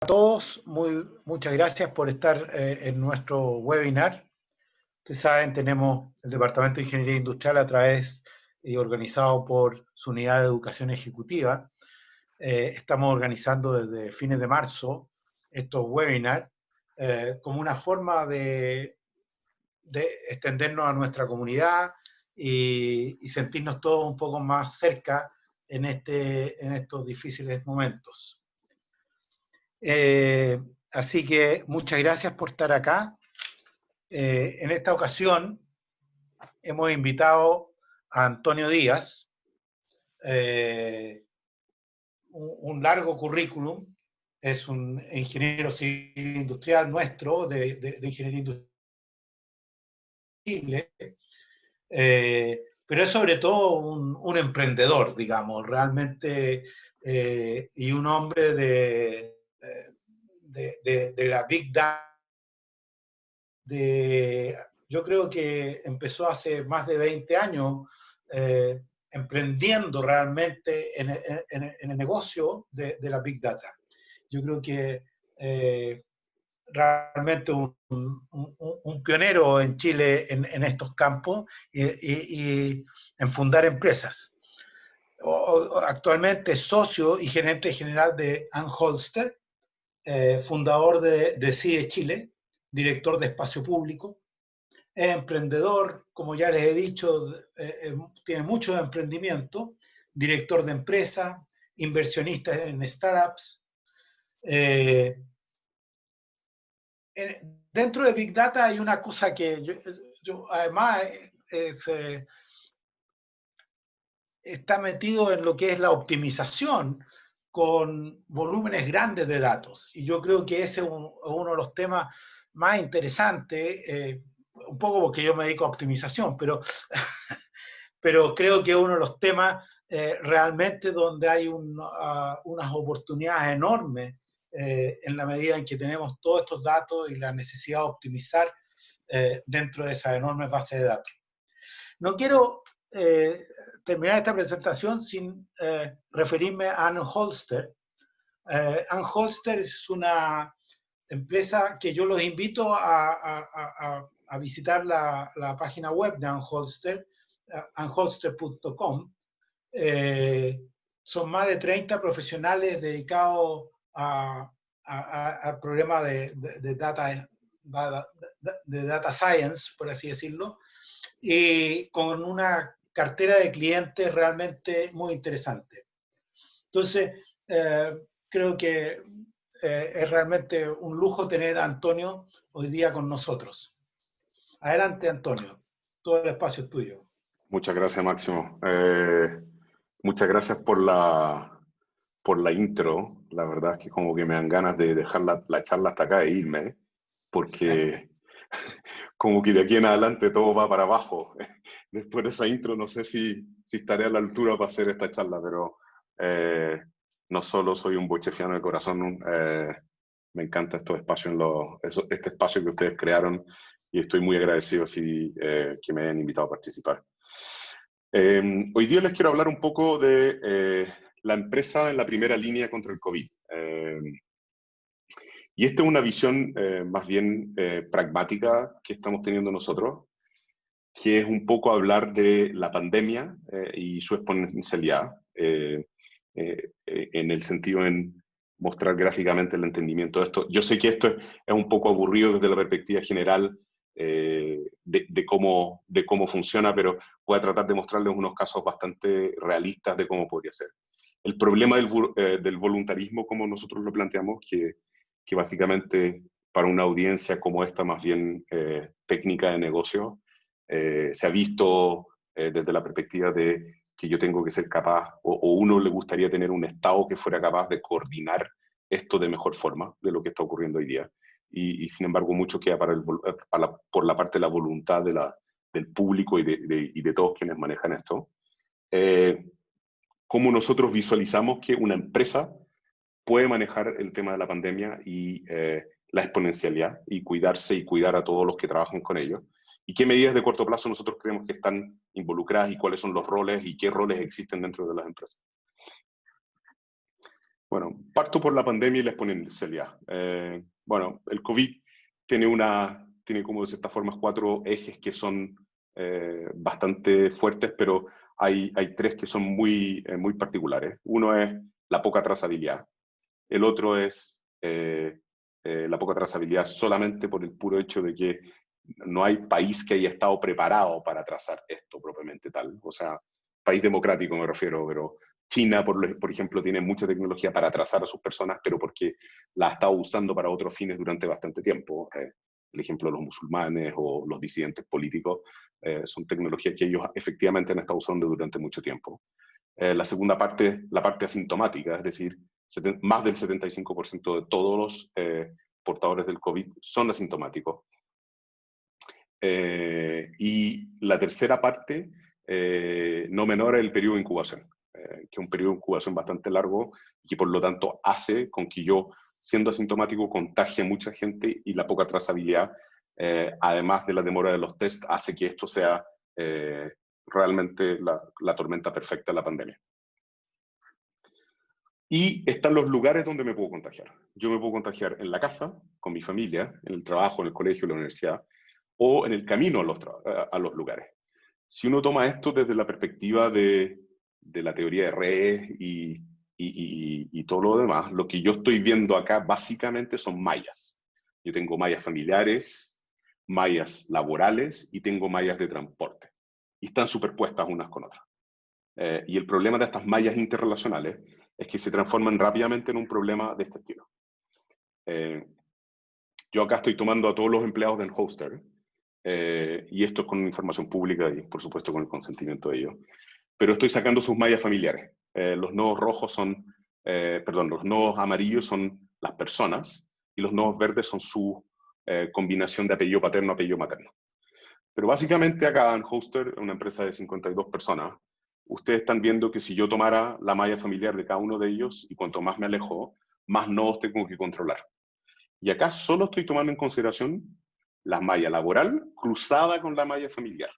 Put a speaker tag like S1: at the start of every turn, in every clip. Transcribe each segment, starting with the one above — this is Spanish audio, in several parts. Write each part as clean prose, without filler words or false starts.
S1: A todos, muchas gracias por estar en nuestro webinar. Ustedes saben, tenemos el Departamento de Ingeniería Industrial a través y organizado por su unidad de educación ejecutiva. Estamos organizando desde fines de marzo estos webinars como una forma de extendernos a nuestra comunidad y sentirnos todos un poco más cerca en estos difíciles momentos. Así que muchas gracias por estar acá. En esta ocasión hemos invitado a Antonio Díaz, un largo currículum, es un ingeniero civil industrial nuestro, de Ingeniería Industrial, pero es sobre todo un emprendedor, digamos, realmente, y un hombre de la Big Data. Yo creo que empezó hace más de 20 años emprendiendo realmente en el negocio de la Big Data. Yo creo que realmente un pionero en Chile en estos campos y en fundar empresas. Actualmente es socio y gerente general de Ann Holster, fundador de CIE Chile, director de espacio público, es emprendedor, como ya les he dicho, tiene mucho emprendimiento, director de empresa, inversionista en startups. Dentro de Big Data hay una cosa que yo además está metido en lo que es la optimización con volúmenes grandes de datos. Y yo creo que ese es uno de los temas más interesantes, un poco porque yo me dedico a optimización, pero creo que es uno de los temas realmente donde hay unas oportunidades enormes en la medida en que tenemos todos estos datos y la necesidad de optimizar dentro de esa enorme base de datos. No quiero terminar esta presentación sin referirme a Ann Holster. Ann Holster es una empresa que yo los invito a visitar la página web de Ann Holster, annholster.com. Son más de 30 profesionales dedicados al problema de data science, por así decirlo, y con una cartera de clientes realmente muy interesante. Entonces, creo que es realmente un lujo tener a Antonio hoy día con nosotros. Adelante, Antonio. Todo el espacio es tuyo.
S2: Muchas gracias, Máximo. Muchas gracias por la intro. La verdad es que como que me dan ganas de dejar la charla hasta acá e irme, porque como que de aquí en adelante todo va para abajo. Después de esa intro no sé si estaré a la altura para hacer esta charla, pero no solo soy un bochefiano de corazón, me encanta estos espacios, este espacio que ustedes crearon, y estoy muy agradecido que me hayan invitado a participar. Hoy día les quiero hablar un poco de la empresa en la primera línea contra el COVID. Y esta es una visión más bien pragmática que estamos teniendo nosotros, que es un poco hablar de la pandemia y su exponencialidad, en el sentido en mostrar gráficamente el entendimiento de esto. Yo sé que esto es un poco aburrido desde la perspectiva general de cómo funciona, pero voy a tratar de mostrarles unos casos bastante realistas de cómo podría ser. El problema del voluntarismo, como nosotros lo planteamos, que básicamente para una audiencia como esta, más bien técnica de negocio, se ha visto desde la perspectiva de que yo tengo que ser capaz, o uno le gustaría tener un Estado que fuera capaz de coordinar esto de mejor forma de lo que está ocurriendo hoy día. Y sin embargo, mucho queda por la parte de la voluntad del público y de todos quienes manejan esto. Cómo nosotros visualizamos que una empresa puede manejar el tema de la pandemia y la exponencialidad, y cuidarse y cuidar a todos los que trabajan con ellos, y qué medidas de corto plazo nosotros creemos que están involucradas y cuáles son los roles y qué roles existen dentro de las empresas. Bueno, parto por la pandemia y la exponencialidad. Bueno, el COVID tiene como de cierta forma 4 ejes que son bastante fuertes, pero hay 3 que son muy particulares. Uno es la poca trazabilidad. El otro es la poca trazabilidad solamente por el puro hecho de que no hay país que haya estado preparado para trazar esto propiamente tal. O sea, país democrático me refiero, pero China, por ejemplo, tiene mucha tecnología para trazar a sus personas, pero porque la ha estado usando para otros fines durante bastante tiempo. El ejemplo de los musulmanes o los disidentes políticos son tecnologías que ellos efectivamente han estado usando durante mucho tiempo. La segunda parte, la parte asintomática, es decir, más del 75% de todos los portadores del COVID son asintomáticos. Y la tercera parte, no menor, es el periodo de incubación, que es un periodo de incubación bastante largo y que por lo tanto hace con que yo, siendo asintomático, contagie a mucha gente, y la poca trazabilidad, además de la demora de los test, hace que esto sea realmente la tormenta perfecta de la pandemia. Y están los lugares donde me puedo contagiar. Yo me puedo contagiar en la casa, con mi familia, en el trabajo, en el colegio, en la universidad, o en el camino a los lugares. Si uno toma esto desde la perspectiva de la teoría de redes y todo lo demás, lo que yo estoy viendo acá básicamente son mallas. Yo tengo mallas familiares, mallas laborales y tengo mallas de transporte. Y están superpuestas unas con otras. Y el problema de estas mallas interrelacionales es que se transforman rápidamente en un problema de este estilo. Yo acá estoy tomando a todos los empleados del Hoster, y esto es con información pública y por supuesto con el consentimiento de ellos, pero estoy sacando sus mallas familiares. Los nodos rojos son, los nodos amarillos son las personas y los nodos verdes son su combinación de apellido paterno, apellido materno. Pero básicamente acá en Hoster, una empresa de 52 personas, ustedes están viendo que si yo tomara la malla familiar de cada uno de ellos, y cuanto más me alejo, más nodos tengo que controlar. Y acá solo estoy tomando en consideración la malla laboral cruzada con la malla familiar.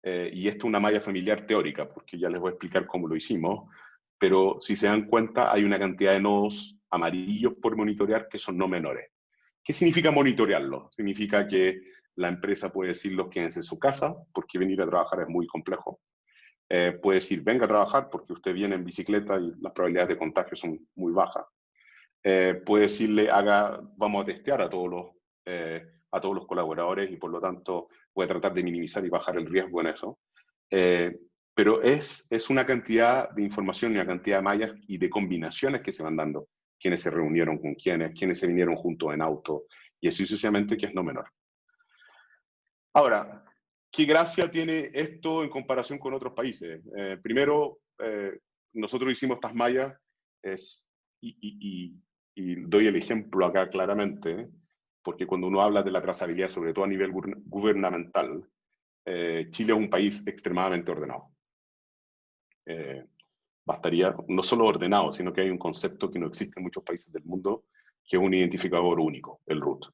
S2: Y esto es una malla familiar teórica, porque ya les voy a explicar cómo lo hicimos, pero si se dan cuenta hay una cantidad de nodos amarillos por monitorear que son no menores. ¿Qué significa monitorearlo? Significa que la empresa puede decirlos quédense en su casa, porque venir a trabajar es muy complejo. Puede decir venga a trabajar porque usted viene en bicicleta y las probabilidades de contagio son muy bajas. Puede decirle vamos a testear a todos los colaboradores, y por lo tanto puede tratar de minimizar y bajar el riesgo en eso. Pero es una cantidad de información y una cantidad de mallas y de combinaciones que se van dando. Quiénes se reunieron con quiénes se vinieron juntos en auto, y así sucesivamente, que es no menor. Ahora, ¿qué gracia tiene esto en comparación con otros países? Primero, nosotros hicimos estas mallas, y doy el ejemplo acá claramente, porque cuando uno habla de la trazabilidad, sobre todo a nivel gubernamental, Chile es un país extremadamente ordenado. Bastaría, no solo ordenado, sino que hay un concepto que no existe en muchos países del mundo, que es un identificador único, el RUT.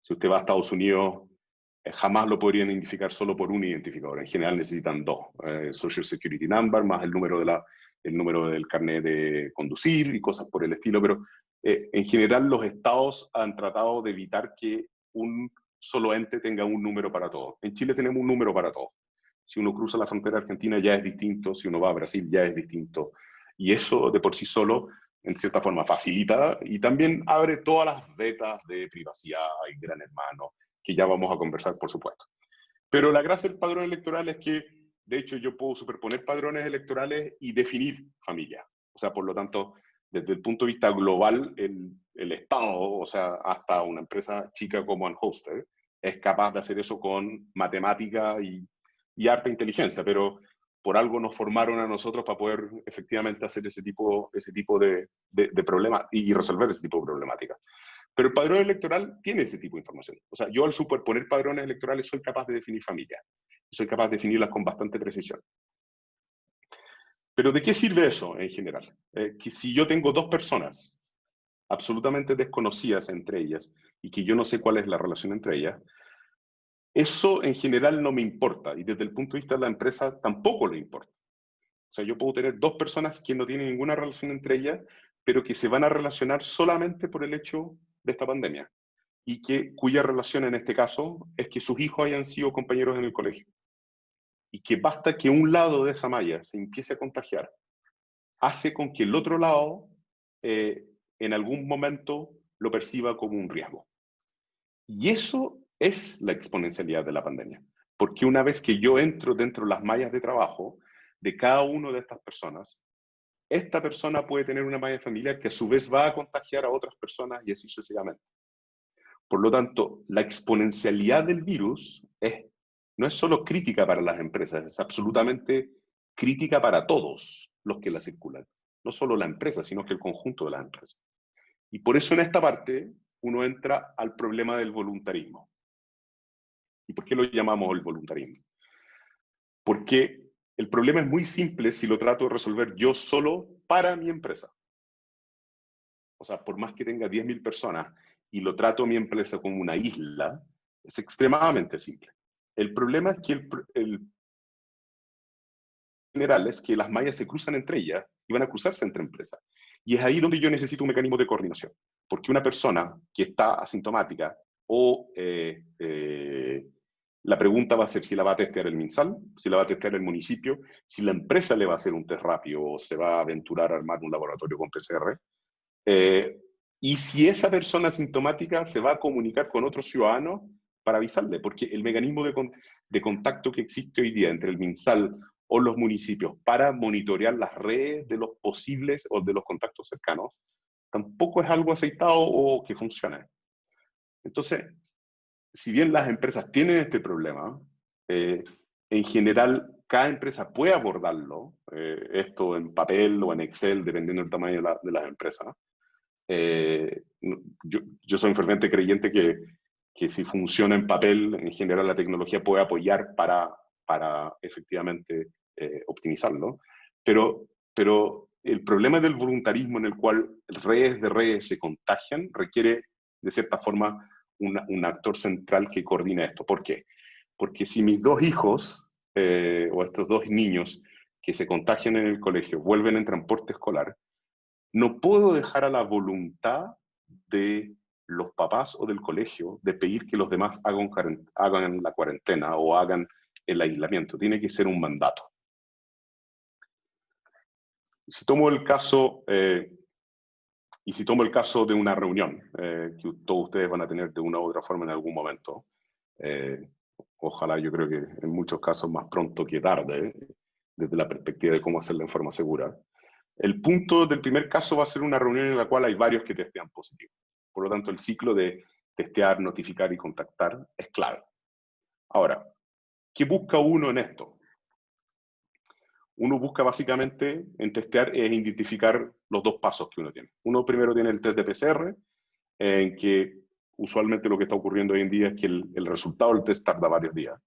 S2: Si usted va a Estados Unidos, jamás lo podrían identificar solo por un identificador. En general necesitan 2, Social Security Number más el número del carnet de conducir y cosas por el estilo, pero en general los estados han tratado de evitar que un solo ente tenga un número para todos. En Chile tenemos un número para todos. Si uno cruza la frontera argentina ya es distinto, si uno va a Brasil ya es distinto. Y eso de por sí solo, en cierta forma, facilita y también abre todas las vetas de privacidad y Gran Hermano, que ya vamos a conversar, por supuesto. Pero la gracia del padrón electoral es que, de hecho, yo puedo superponer padrones electorales y definir familia. O sea, por lo tanto, desde el punto de vista global, el Estado, o sea, hasta una empresa chica como Anhoster, es capaz de hacer eso con matemática y harta inteligencia, pero por algo nos formaron a nosotros para poder efectivamente hacer ese tipo de problemas y resolver ese tipo de problemáticas. Pero el padrón electoral tiene ese tipo de información. O sea, yo al superponer padrones electorales soy capaz de definir familias. Soy capaz de definirlas con bastante precisión. Pero ¿de qué sirve eso en general? Que si yo tengo 2 personas absolutamente desconocidas entre ellas y que yo no sé cuál es la relación entre ellas, eso en general no me importa, y desde el punto de vista de la empresa tampoco le importa. O sea, yo puedo tener 2 personas que no tienen ninguna relación entre ellas, pero que se van a relacionar solamente por el hecho de esta pandemia, y cuya relación en este caso es que sus hijos hayan sido compañeros en el colegio. Y que basta que un lado de esa malla se empiece a contagiar, hace con que el otro lado en algún momento lo perciba como un riesgo. Y eso es la exponencialidad de la pandemia. Porque una vez que yo entro dentro de las mallas de trabajo de cada una de estas personas, esta persona puede tener una malla familiar que a su vez va a contagiar a otras personas y así sucesivamente. Por lo tanto, la exponencialidad del virus no es solo crítica para las empresas, es absolutamente crítica para todos los que la circulan. No solo la empresa, sino que el conjunto de las empresas. Y por eso en esta parte uno entra al problema del voluntarismo. ¿Y por qué lo llamamos el voluntarismo? Porque el problema es muy simple si lo trato de resolver yo solo para mi empresa. O sea, por más que tenga 10.000 personas y lo trato a mi empresa como una isla, es extremadamente simple. El problema es que el general es que las mallas se cruzan entre ellas y van a cruzarse entre empresas. Y es ahí donde yo necesito un mecanismo de coordinación. Porque una persona que está asintomática o la pregunta va a ser si la va a testear el MinSal, si la va a testear el municipio, si la empresa le va a hacer un test rápido o se va a aventurar a armar un laboratorio con PCR. Y si esa persona asintomática se va a comunicar con otro ciudadano para avisarle, porque el mecanismo de contacto que existe hoy día entre el MinSal o los municipios para monitorear las redes de los posibles o de los contactos cercanos, tampoco es algo aceitado o que funcione. Entonces, si bien las empresas tienen este problema, en general cada empresa puede abordarlo, esto en papel o en Excel, dependiendo del tamaño de las empresas. Yo soy un ferviente creyente que si funciona en papel, en general la tecnología puede apoyar para efectivamente optimizarlo. Pero el problema del voluntarismo en el cual redes de redes se contagian requiere, de cierta forma, un actor central que coordine esto. ¿Por qué? Porque si mis dos hijos o estos dos niños que se contagian en el colegio vuelven en transporte escolar, no puedo dejar a la voluntad de los papás o del colegio de pedir que los demás hagan la cuarentena o hagan el aislamiento. Tiene que ser un mandato. Si tomo el caso, si tomo el caso de una reunión que todos ustedes van a tener de una u otra forma en algún momento, ojalá, yo creo que en muchos casos más pronto que tarde, desde la perspectiva de cómo hacerla en forma segura. El punto del primer caso va a ser una reunión en la cual hay varios que testean positivo. Por lo tanto, el ciclo de testear, notificar y contactar es clave. Ahora, ¿qué busca uno en esto? Uno busca básicamente en testear es identificar los dos pasos que uno tiene. Uno primero tiene el test de PCR, en que usualmente lo que está ocurriendo hoy en día es que el resultado del test tarda varios días.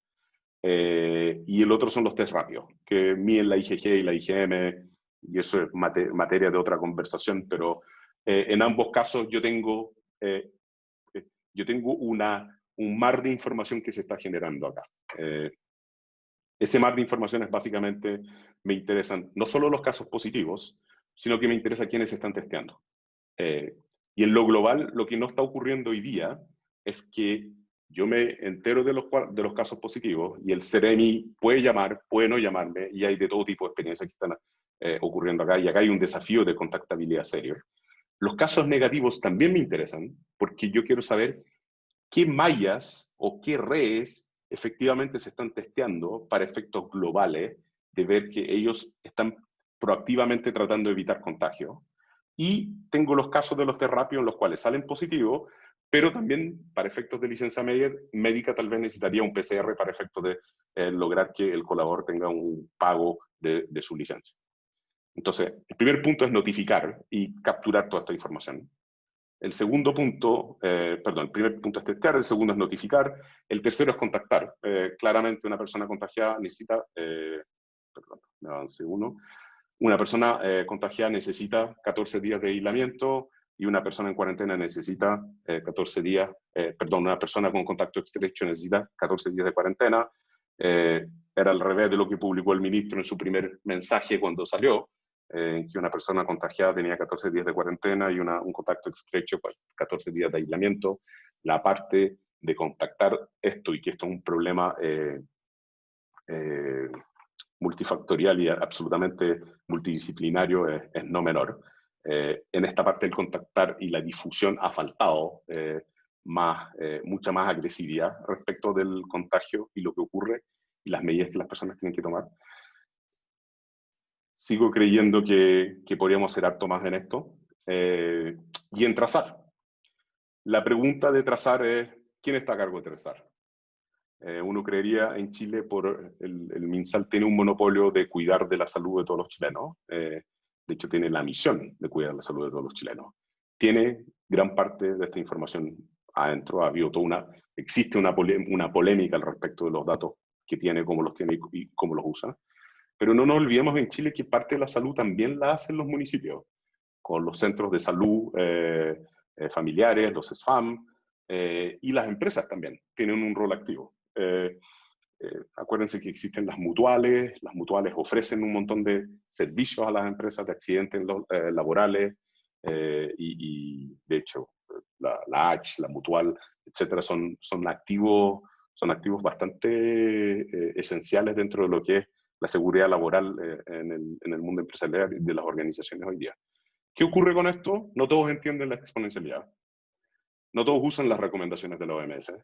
S2: Y el otro son los test rápidos, que miden la IgG y la IgM, y eso es materia de otra conversación, pero en ambos casos yo tengo un mar de información que se está generando acá. Ese mar de información es básicamente, me interesan no solo los casos positivos, sino que me interesa quiénes se están testeando. Y en lo global, lo que no está ocurriendo hoy día es que yo me entero de los casos positivos y el CEREMI puede llamar, puede no llamarme, y hay de todo tipo de experiencias que están ocurriendo acá, y acá hay un desafío de contactabilidad serio. Los casos negativos también me interesan, porque yo quiero saber qué mallas o qué redes efectivamente se están testeando para efectos globales, de ver que ellos están proactivamente tratando de evitar contagio. Y tengo los casos de los test rápidos en los cuales salen positivos, pero también para efectos de licencia médica tal vez necesitaría un PCR para efectos de lograr que el colaborador tenga un pago de su licencia. Entonces, el primer punto es notificar y capturar toda esta información. El segundo punto, el primer punto es testear, el segundo es notificar, el tercero es contactar. Claramente una persona contagiada necesita, me avance uno, una persona contagiada necesita 14 días de aislamiento y una persona en cuarentena necesita 14 días, una persona con contacto estrecho necesita 14 días de cuarentena. Era al revés de lo que publicó el ministro en su primer mensaje cuando salió. en que una persona contagiada tenía 14 días de cuarentena y un contacto estrecho, 14 días de aislamiento. La parte de contactar esto, y que esto es un problema multifactorial y absolutamente multidisciplinario, es no menor. En esta parte del contactar y la difusión ha faltado mucha más agresividad respecto del contagio y lo que ocurre y las medidas que las personas tienen que tomar. Sigo creyendo que podríamos hacer harto más en esto. Y en trazar. La pregunta de trazar es, ¿quién está a cargo de trazar? Uno creería en Chile, por el MinSal tiene un monopolio de cuidar de la salud de todos los chilenos. De hecho, tiene la misión de cuidar la salud de todos los chilenos. Tiene gran parte de esta información adentro. Ha habido existe una polémica al respecto de los datos que tiene, cómo los tiene y cómo los usa. Pero no nos olvidemos en Chile que parte de la salud también la hacen los municipios, con los centros de salud familiares, los SFAM, y las empresas también tienen un rol activo. Acuérdense que existen las mutuales ofrecen un montón de servicios a las empresas de accidentes laborales, y de hecho la H, la mutual, etcétera, son activos bastante esenciales dentro de lo que es la seguridad laboral en el mundo empresarial y de las organizaciones hoy día. ¿Qué ocurre con esto? No todos entienden la exponencialidad. No todos usan las recomendaciones de la OMS.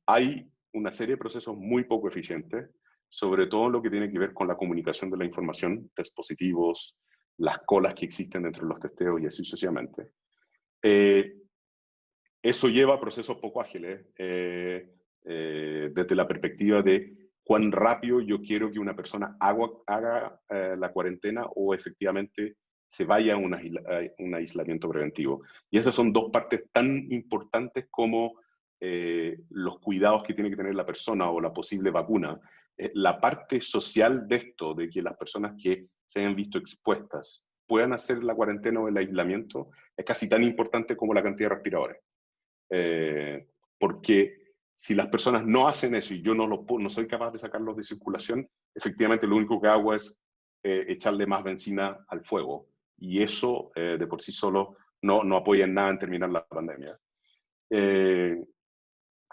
S2: Hay una serie de procesos muy poco eficientes, sobre todo en lo que tiene que ver con la comunicación de la información, test positivos, las colas que existen dentro de los testeos y así sucesivamente. Eso lleva a procesos poco ágiles, desde la perspectiva de cuán rápido yo quiero que una persona haga la cuarentena o efectivamente se vaya a un aislamiento preventivo. Y esas son dos partes tan importantes como los cuidados que tiene que tener la persona o la posible vacuna. La parte social de esto, de que las personas que se hayan visto expuestas puedan hacer la cuarentena o el aislamiento, es casi tan importante como la cantidad de respiradores. Porque si las personas no hacen eso y yo no soy capaz de sacarlos de circulación, efectivamente lo único que hago es echarle más benzina al fuego. Y eso de por sí solo no apoya en nada en terminar la pandemia.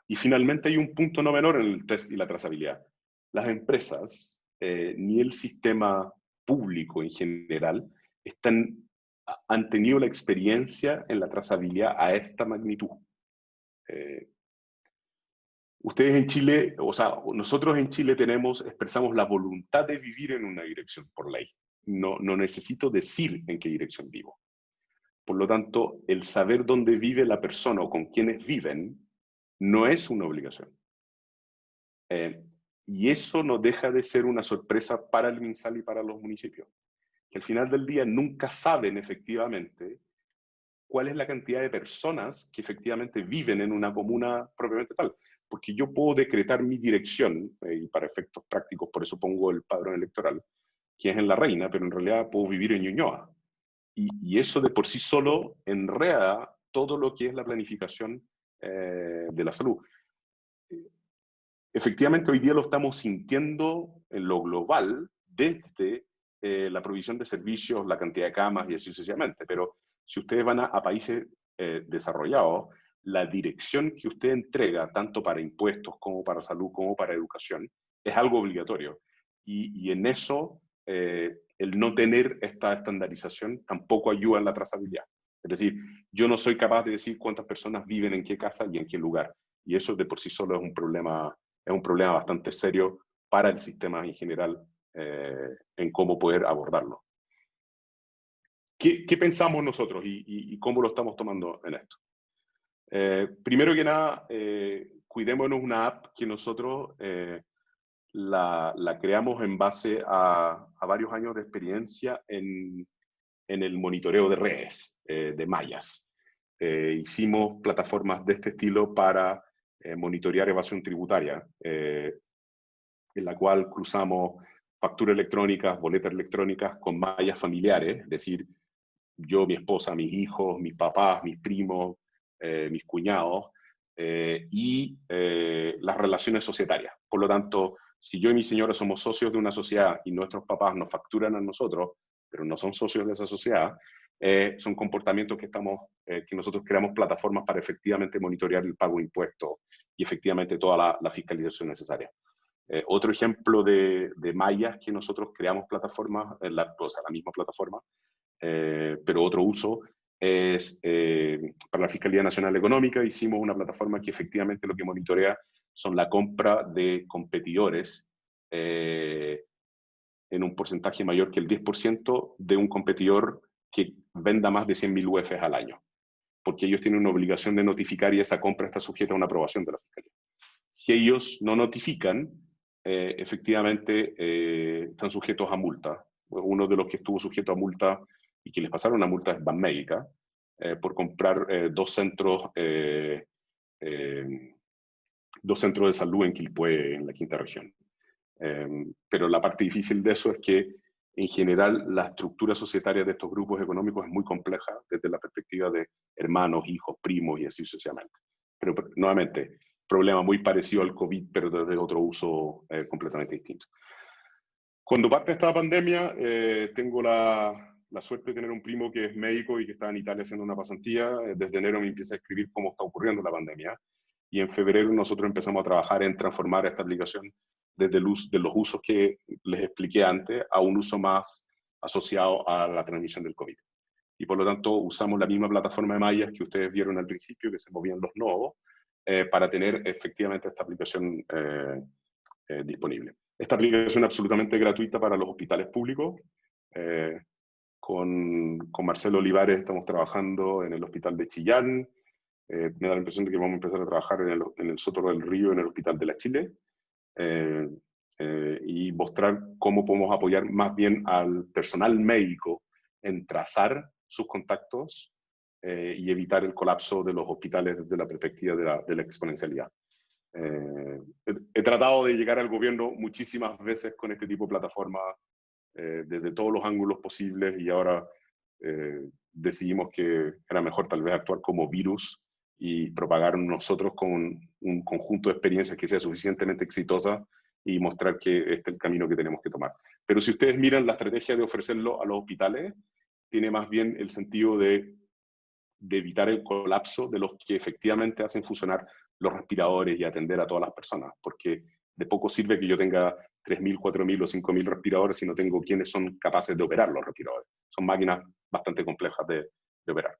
S2: Y finalmente hay un punto no menor en el test y la trazabilidad. Las empresas, ni el sistema público en general, han tenido la experiencia en la trazabilidad a esta magnitud. Ustedes en Chile, o sea, nosotros en Chile expresamos la voluntad de vivir en una dirección por ley. No necesito decir en qué dirección vivo. Por lo tanto, el saber dónde vive la persona o con quiénes viven no es una obligación. Y eso no deja de ser una sorpresa para el MinSal y para los municipios, que al final del día nunca saben efectivamente cuál es la cantidad de personas que efectivamente viven en una comuna propiamente tal. Porque yo puedo decretar mi dirección, y para efectos prácticos, por eso pongo el padrón electoral, que es en La Reina, pero en realidad puedo vivir en Ñuñoa. Y eso de por sí solo enreda todo lo que es la planificación de la salud. Efectivamente, hoy día lo estamos sintiendo en lo global desde la provisión de servicios, la cantidad de camas y así sucesivamente, pero si ustedes van a países desarrollados, la dirección que usted entrega, tanto para impuestos como para salud, como para educación, es algo obligatorio. Y en eso, el no tener esta estandarización tampoco ayuda en la trazabilidad. Es decir, yo no soy capaz de decir cuántas personas viven en qué casa y en qué lugar. Y eso de por sí solo es un problema bastante serio para el sistema en general, en cómo poder abordarlo. ¿Qué pensamos nosotros y cómo lo estamos tomando en esto? Primero que nada, cuidémonos una app que nosotros la creamos en base a varios años de experiencia en el monitoreo de redes, de mallas. Hicimos plataformas de este estilo para monitorear evasión tributaria, en la cual cruzamos facturas electrónicas, boletas electrónicas con mallas familiares, es decir, yo, mi esposa, mis hijos, mis papás, mis primos, mis cuñados, y las relaciones societarias. Por lo tanto, si yo y mi señora somos socios de una sociedad y nuestros papás nos facturan a nosotros, pero no son socios de esa sociedad, son comportamientos que nosotros creamos plataformas para efectivamente monitorear el pago de impuestos y efectivamente toda la fiscalización necesaria. Otro ejemplo de mallas que nosotros creamos plataformas, la misma plataforma, pero otro uso es para la Fiscalía Nacional Económica. Hicimos una plataforma que efectivamente lo que monitorea son la compra de competidores en un porcentaje mayor que el 10% de un competidor que venda más de 100.000 UFs al año, porque ellos tienen una obligación de notificar y esa compra está sujeta a una aprobación de la Fiscalía. Si ellos no notifican, efectivamente están sujetos a multa. Uno de los que estuvo sujeto a multa y que les pasaron una multa es Banmédica, por comprar dos centros de salud en Quilpué, en la quinta región. Pero la parte difícil de eso es que, en general, la estructura societaria de estos grupos económicos es muy compleja desde la perspectiva de hermanos, hijos, primos y así sucesivamente. Pero nuevamente, problema muy parecido al COVID, pero desde otro uso completamente distinto. Cuando parte esta pandemia, tengo la suerte de tener un primo que es médico y que está en Italia haciendo una pasantía. Desde enero me empieza a escribir cómo está ocurriendo la pandemia. Y en febrero nosotros empezamos a trabajar en transformar esta aplicación desde de los usos que les expliqué antes a un uso más asociado a la transmisión del COVID. Y por lo tanto usamos la misma plataforma de mallas que ustedes vieron al principio, que se movían los nodos, para tener efectivamente esta aplicación disponible. Esta aplicación es absolutamente gratuita para los hospitales públicos. Con Marcelo Olivares estamos trabajando en el hospital de Chillán. Me da la impresión de que vamos a empezar a trabajar en el Soto del Río, en el Hospital de la Chile, y mostrar cómo podemos apoyar más bien al personal médico en trazar sus contactos y evitar el colapso de los hospitales desde la perspectiva de la exponencialidad. He tratado de llegar al gobierno muchísimas veces con este tipo de plataformas desde todos los ángulos posibles y ahora decidimos que era mejor tal vez actuar como virus y propagar nosotros con un conjunto de experiencias que sea suficientemente exitosa y mostrar que este es el camino que tenemos que tomar. Pero si ustedes miran la estrategia de ofrecerlo a los hospitales, tiene más bien el sentido de evitar el colapso de los que efectivamente hacen funcionar los respiradores y atender a todas las personas, porque de poco sirve que yo tenga 3.000, 4.000 o 5.000 respiradores si no tengo quienes son capaces de operar los respiradores. Son máquinas bastante complejas de operar.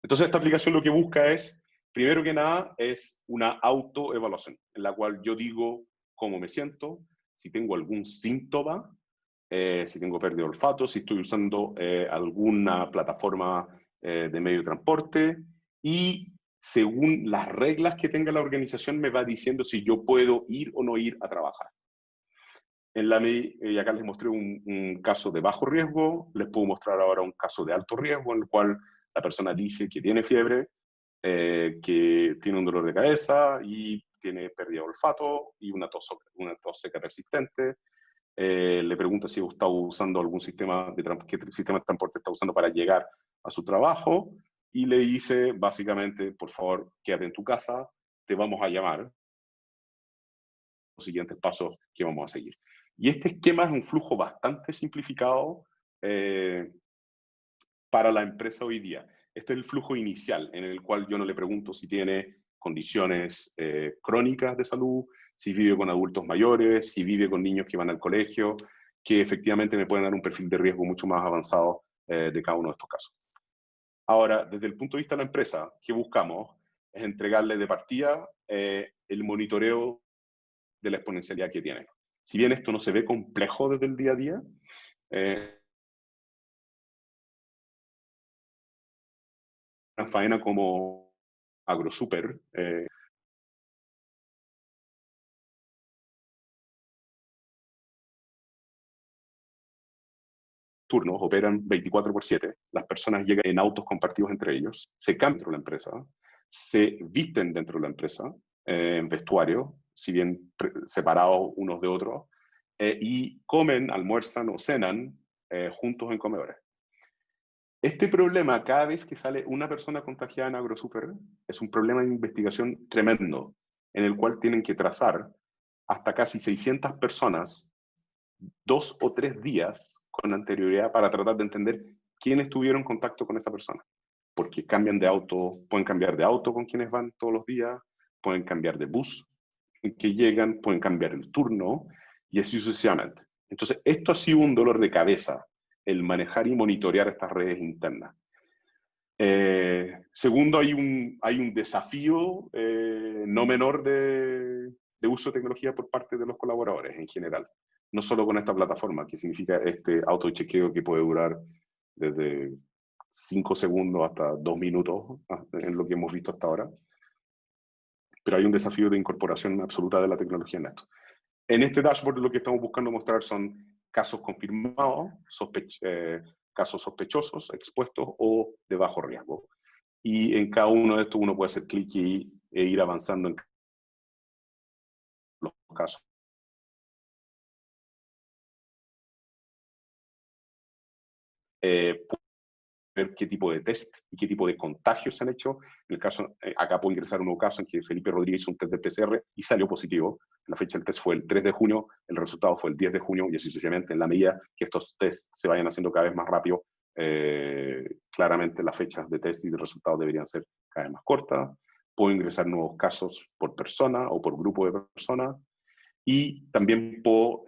S2: Entonces esta aplicación lo que busca es, primero que nada, es una autoevaluación, en la cual yo digo cómo me siento, si tengo algún síntoma, si tengo pérdida de olfato, si estoy usando alguna plataforma de medio de transporte, y según las reglas que tenga la organización me va diciendo si yo puedo ir o no ir a trabajar. Y acá les mostré un caso de bajo riesgo, les puedo mostrar ahora un caso de alto riesgo en el cual la persona dice que tiene fiebre, que tiene un dolor de cabeza y tiene pérdida de olfato y una tos seca persistente. Le pregunta si está usando algún sistema qué sistema de transporte está usando para llegar a su trabajo y le dice básicamente, por favor, quédate en tu casa, te vamos a llamar. Los siguientes pasos que vamos a seguir. Y este esquema es un flujo bastante simplificado para la empresa hoy día. Este es el flujo inicial, en el cual yo no le pregunto si tiene condiciones crónicas de salud, si vive con adultos mayores, si vive con niños que van al colegio, que efectivamente me pueden dar un perfil de riesgo mucho más avanzado de cada uno de estos casos. Ahora, desde el punto de vista de la empresa, ¿qué buscamos? Es entregarle de partida el monitoreo de la exponencialidad que tiene. Si bien esto no se ve complejo desde el día a día, una faena como AgroSuper, turnos operan 24/7, las personas llegan en autos compartidos entre ellos, se cambian dentro de la empresa, se visten dentro de la empresa, en vestuario, si bien separados unos de otros, y comen, almuerzan o cenan juntos en comedores. Este problema, cada vez que sale una persona contagiada en AgroSuper, es un problema de investigación tremendo, en el cual tienen que trazar hasta casi 600 personas 2 o 3 días con anterioridad para tratar de entender quiénes tuvieron contacto con esa persona. Porque cambian de auto, pueden cambiar de auto con quienes van todos los días, pueden cambiar de bus en que llegan, pueden cambiar el turno, y así sucesivamente. Entonces, esto ha sido un dolor de cabeza, el manejar y monitorear estas redes internas. Segundo, hay un desafío no menor de uso de tecnología por parte de los colaboradores en general. No solo con esta plataforma, que significa este autochequeo que puede durar desde 5 segundos hasta 2 minutos, en lo que hemos visto hasta ahora. Pero hay un desafío de incorporación absoluta de la tecnología en esto. En este dashboard lo que estamos buscando mostrar son casos confirmados, casos sospechosos, expuestos o de bajo riesgo. Y en cada uno de estos uno puede hacer clic e ir avanzando en los casos. Ver qué tipo de test y qué tipo de contagios se han hecho. En el caso, acá puedo ingresar un nuevo caso en que Felipe Rodríguez hizo un test de PCR y salió positivo. La fecha del test fue el 3 de junio, el resultado fue el 10 de junio, y así sucesivamente. En la medida que estos tests se vayan haciendo cada vez más rápido, claramente las fechas de test y de resultados deberían ser cada vez más cortas. Puedo ingresar nuevos casos por persona o por grupo de personas. Y también puedo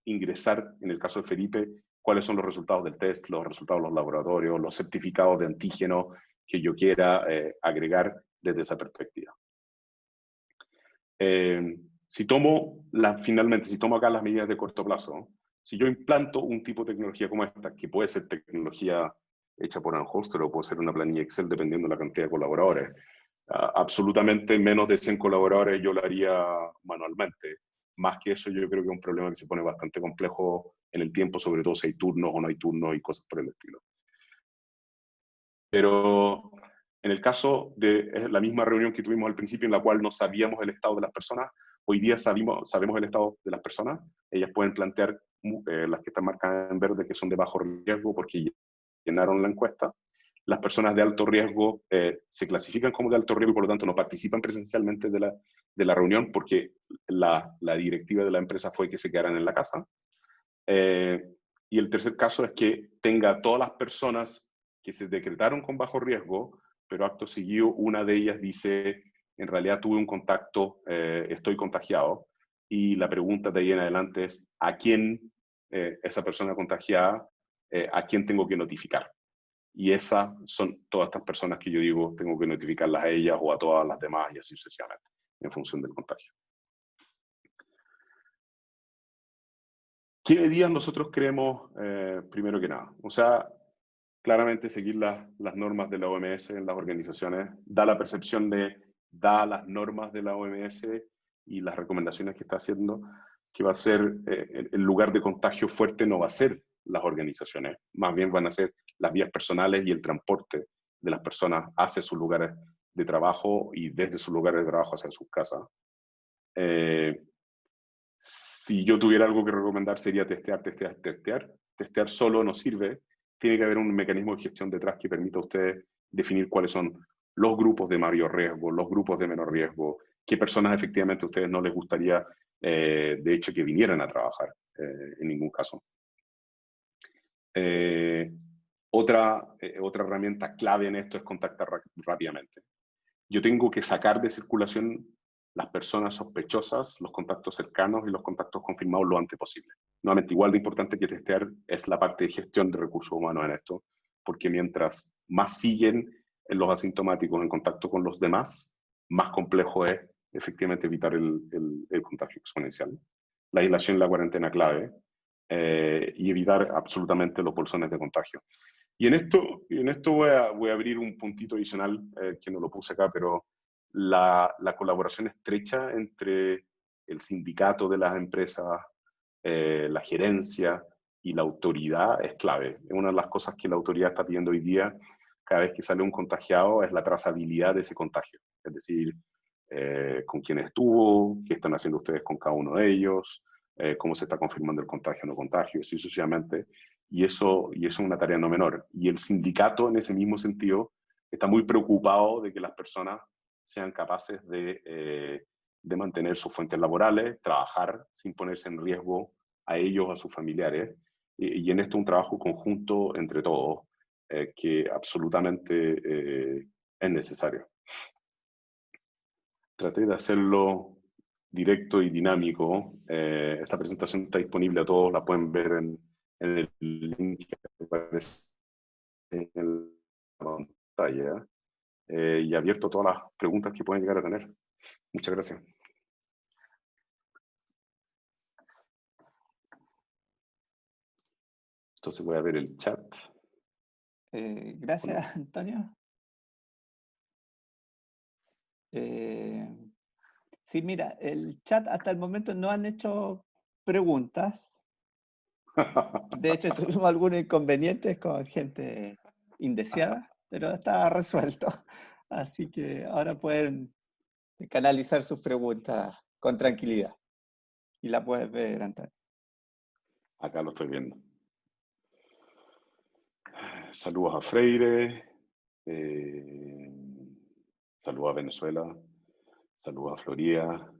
S2: ingresar, en el caso de Felipe, cuáles son los resultados del test, los resultados de los laboratorios, los certificados de antígeno que yo quiera agregar desde esa perspectiva. Finalmente, si tomo acá las medidas de corto plazo, si yo implanto un tipo de tecnología como esta, que puede ser tecnología hecha por Anholster o puede ser una planilla Excel dependiendo de la cantidad de colaboradores, absolutamente menos de 100 colaboradores yo lo haría manualmente. Más que eso, yo creo que es un problema que se pone bastante complejo en el tiempo, sobre todo si hay turnos o no hay turnos y cosas por el estilo. Pero en el caso de la misma reunión que tuvimos al principio, en la cual no sabíamos el estado de las personas, hoy día sabemos el estado de las personas. Ellas pueden plantear, las que están marcadas en verde, que son de bajo riesgo porque llenaron la encuesta. Las personas de alto riesgo se clasifican como de alto riesgo y por lo tanto no participan presencialmente de la reunión porque la directiva de la empresa fue que se quedaran en la casa. Y el tercer caso es que tenga todas las personas que se decretaron con bajo riesgo, pero acto seguido una de ellas dice, en realidad tuve un contacto, estoy contagiado, y la pregunta de ahí en adelante es, ¿a quién esa persona contagiada, a quién tengo que notificar? Y esas son todas estas personas que yo digo, tengo que notificarlas a ellas o a todas las demás y así sucesivamente, en función del contagio. ¿Qué medidas nosotros creemos, primero que nada? O sea, claramente seguir las normas de la OMS en las organizaciones da la percepción da las normas de la OMS y las recomendaciones que está haciendo, que va a ser, el lugar de contagio fuerte no va a ser las organizaciones, más bien van a ser las vías personales y el transporte de las personas hacia sus lugares de trabajo y desde sus lugares de trabajo hacia sus casas. Si yo tuviera algo que recomendar sería testear. Testear solo no sirve. Tiene que haber un mecanismo de gestión detrás que permita a ustedes definir cuáles son los grupos de mayor riesgo, los grupos de menor riesgo, qué personas efectivamente a ustedes no les gustaría, de hecho, que vinieran a trabajar, en ningún caso. Otra herramienta clave en esto es contactar rápidamente. Yo tengo que sacar de circulación las personas sospechosas, los contactos cercanos y los contactos confirmados lo antes posible. Nuevamente, igual de importante que testear es la parte de gestión de recursos humanos en esto, porque mientras más siguen los asintomáticos en contacto con los demás, más complejo es efectivamente evitar el contagio exponencial. La aislación y la cuarentena clave, y evitar absolutamente los bolsones de contagio. Y en esto voy a abrir un puntito adicional, que no lo puse acá, pero la colaboración estrecha entre el sindicato de las empresas, la gerencia y la autoridad es clave. Una de las cosas que la autoridad está pidiendo hoy día, cada vez que sale un contagiado, es la trazabilidad de ese contagio. Es decir, con quién estuvo, qué están haciendo ustedes con cada uno de ellos, cómo se está confirmando el contagio o no contagio, así sucesivamente. Y eso es una tarea no menor. Y el sindicato, en ese mismo sentido, está muy preocupado de que las personas sean capaces de mantener sus fuentes laborales, trabajar sin ponerse en riesgo a ellos o a sus familiares. y en esto un trabajo conjunto entre todos que absolutamente es necesario. Traté de hacerlo directo y dinámico. Esta presentación está disponible a todos, la pueden ver en el link que aparece en la pantalla, y abierto a todas las preguntas que pueden llegar a tener. Muchas gracias. Entonces voy a ver el chat.
S3: Gracias, Antonio. Sí, mira, el chat hasta el momento no han hecho preguntas. De hecho, tuvimos algunos inconvenientes con gente indeseada, pero está resuelto. Así que ahora pueden canalizar sus preguntas con tranquilidad. Y la puedes ver, Antonio.
S2: Acá lo estoy viendo. Saludos a Freire. Saludos a Venezuela. Saludos a Florida.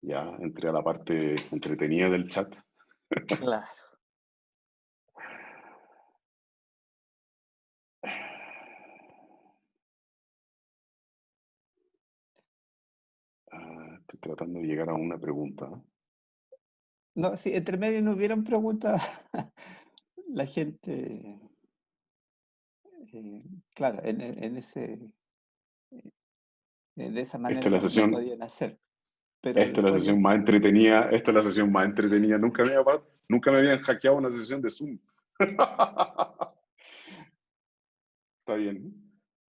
S2: Ya entré a la parte entretenida del chat.
S3: Claro.
S2: Estoy tratando de llegar a una pregunta.
S3: No, si entre medio no hubieran preguntas, la gente, claro, de esa manera
S2: Esta es la
S3: lo
S2: sesión,
S3: podían hacer. Pero
S2: esta es la
S3: después
S2: sesión más entretenida. Esta es la sesión más entretenida. Nunca me habían hackeado una sesión de Zoom. Está bien.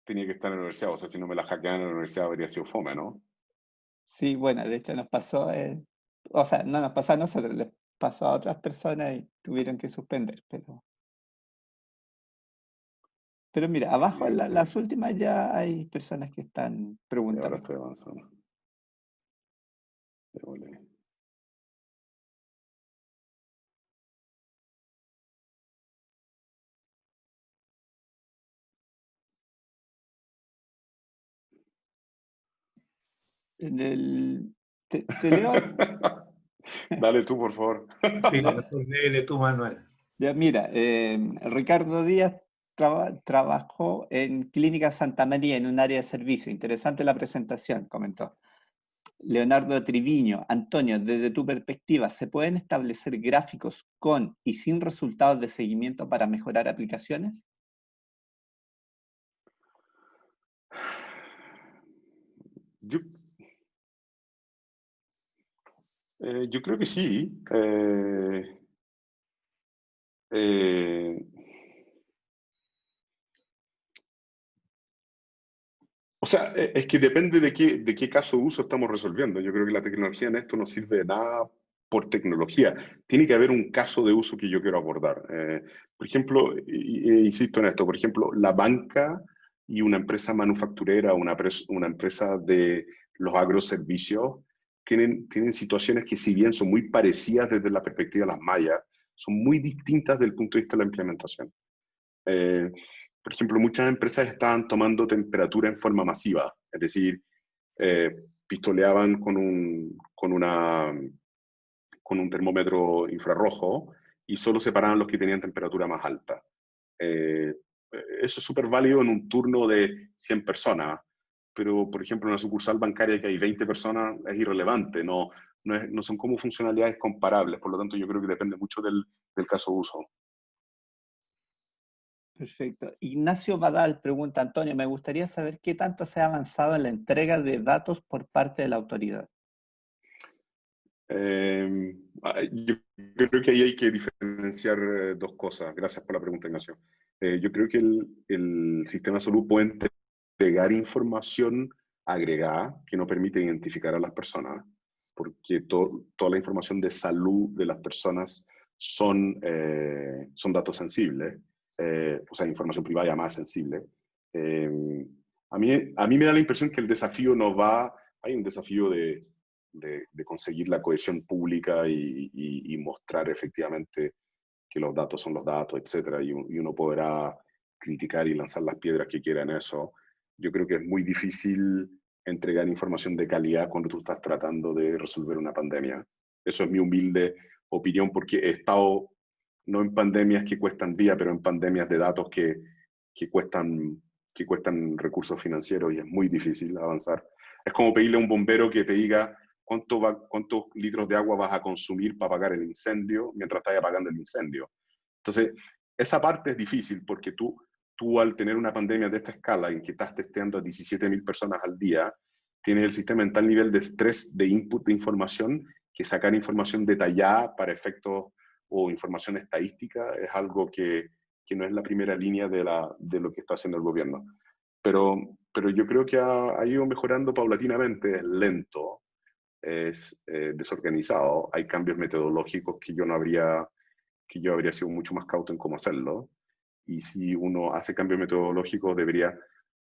S2: Tenía que estar en la universidad. O sea, si no me la hackeaban en la universidad habría sido fome, ¿no?
S3: Sí, bueno, de hecho nos pasó, o sea, no nos pasó a nosotros, les pasó a otras personas y tuvieron que suspender, pero mira, abajo en las últimas ya hay personas que están
S2: Y ahora
S3: preguntando.
S2: estoy avanzando. Démosle.
S3: Te leo,
S2: Dale tú, por favor.
S1: Sí, mejor léele tú, Manuel.
S3: ya mira, Ricardo Díaz trabajó en Clínica Santa María en un área de servicio. Interesante la presentación, comentó. Leonardo Triviño, Antonio, desde tu perspectiva, ¿se pueden establecer gráficos con y sin resultados de seguimiento para mejorar aplicaciones?
S2: Yo creo que sí. O sea, es que depende de qué caso de uso estamos resolviendo. Yo creo que la tecnología en esto no sirve de nada por tecnología. Tiene que haber un caso de uso que yo quiero abordar. Por ejemplo, insisto en esto, por ejemplo, la banca y una empresa manufacturera, una empresa de los agroservicios, tienen situaciones que si bien son muy parecidas desde la perspectiva de las mallas, son muy distintas desde el punto de vista de la implementación. Por ejemplo, muchas empresas estaban tomando temperatura en forma masiva, es decir, pistoleaban con un termómetro infrarrojo y solo separaban los que tenían temperatura más alta. Eso es súper válido en un turno de 100 personas, pero por ejemplo en una sucursal bancaria que hay 20 personas es irrelevante, no son como funcionalidades comparables, por lo tanto yo creo que depende mucho del caso de uso.
S3: Perfecto. Ignacio Badal pregunta, Antonio, me gustaría saber qué tanto se ha avanzado en la entrega de datos por parte de la autoridad.
S2: Yo creo que ahí hay que diferenciar dos cosas. Gracias por la pregunta, Ignacio. Yo creo que el sistema de salud puede entregar información agregada que no permite identificar a las personas, porque toda la información de salud de las personas son datos sensibles, o sea, información privada llamada sensible. A mí me da la impresión que el desafío no va, hay un desafío de conseguir la cohesión pública y mostrar efectivamente que los datos son los datos, etcétera, y uno podrá criticar y lanzar las piedras que quiera en eso. Yo creo que es muy difícil entregar información de calidad cuando tú estás tratando de resolver una pandemia. Eso es mi humilde opinión, porque he estado no en pandemias que cuestan vida, pero en pandemias de datos que cuestan recursos financieros, y es muy difícil avanzar. Es como pedirle a un bombero que te diga cuántos litros de agua vas a consumir para apagar el incendio mientras estás apagando el incendio. Entonces, esa parte es difícil porque tú al tener una pandemia de esta escala en que estás testeando a 17.000 personas al día, tienes el sistema en tal nivel de estrés de input de información que sacar información detallada para efectos o información estadística es algo que no es la primera línea de lo que está haciendo el gobierno. Pero yo creo que ha ido mejorando paulatinamente, es lento, es desorganizado, hay cambios metodológicos que yo habría sido mucho más cauto en cómo hacerlo, y si uno hace cambios metodológicos debería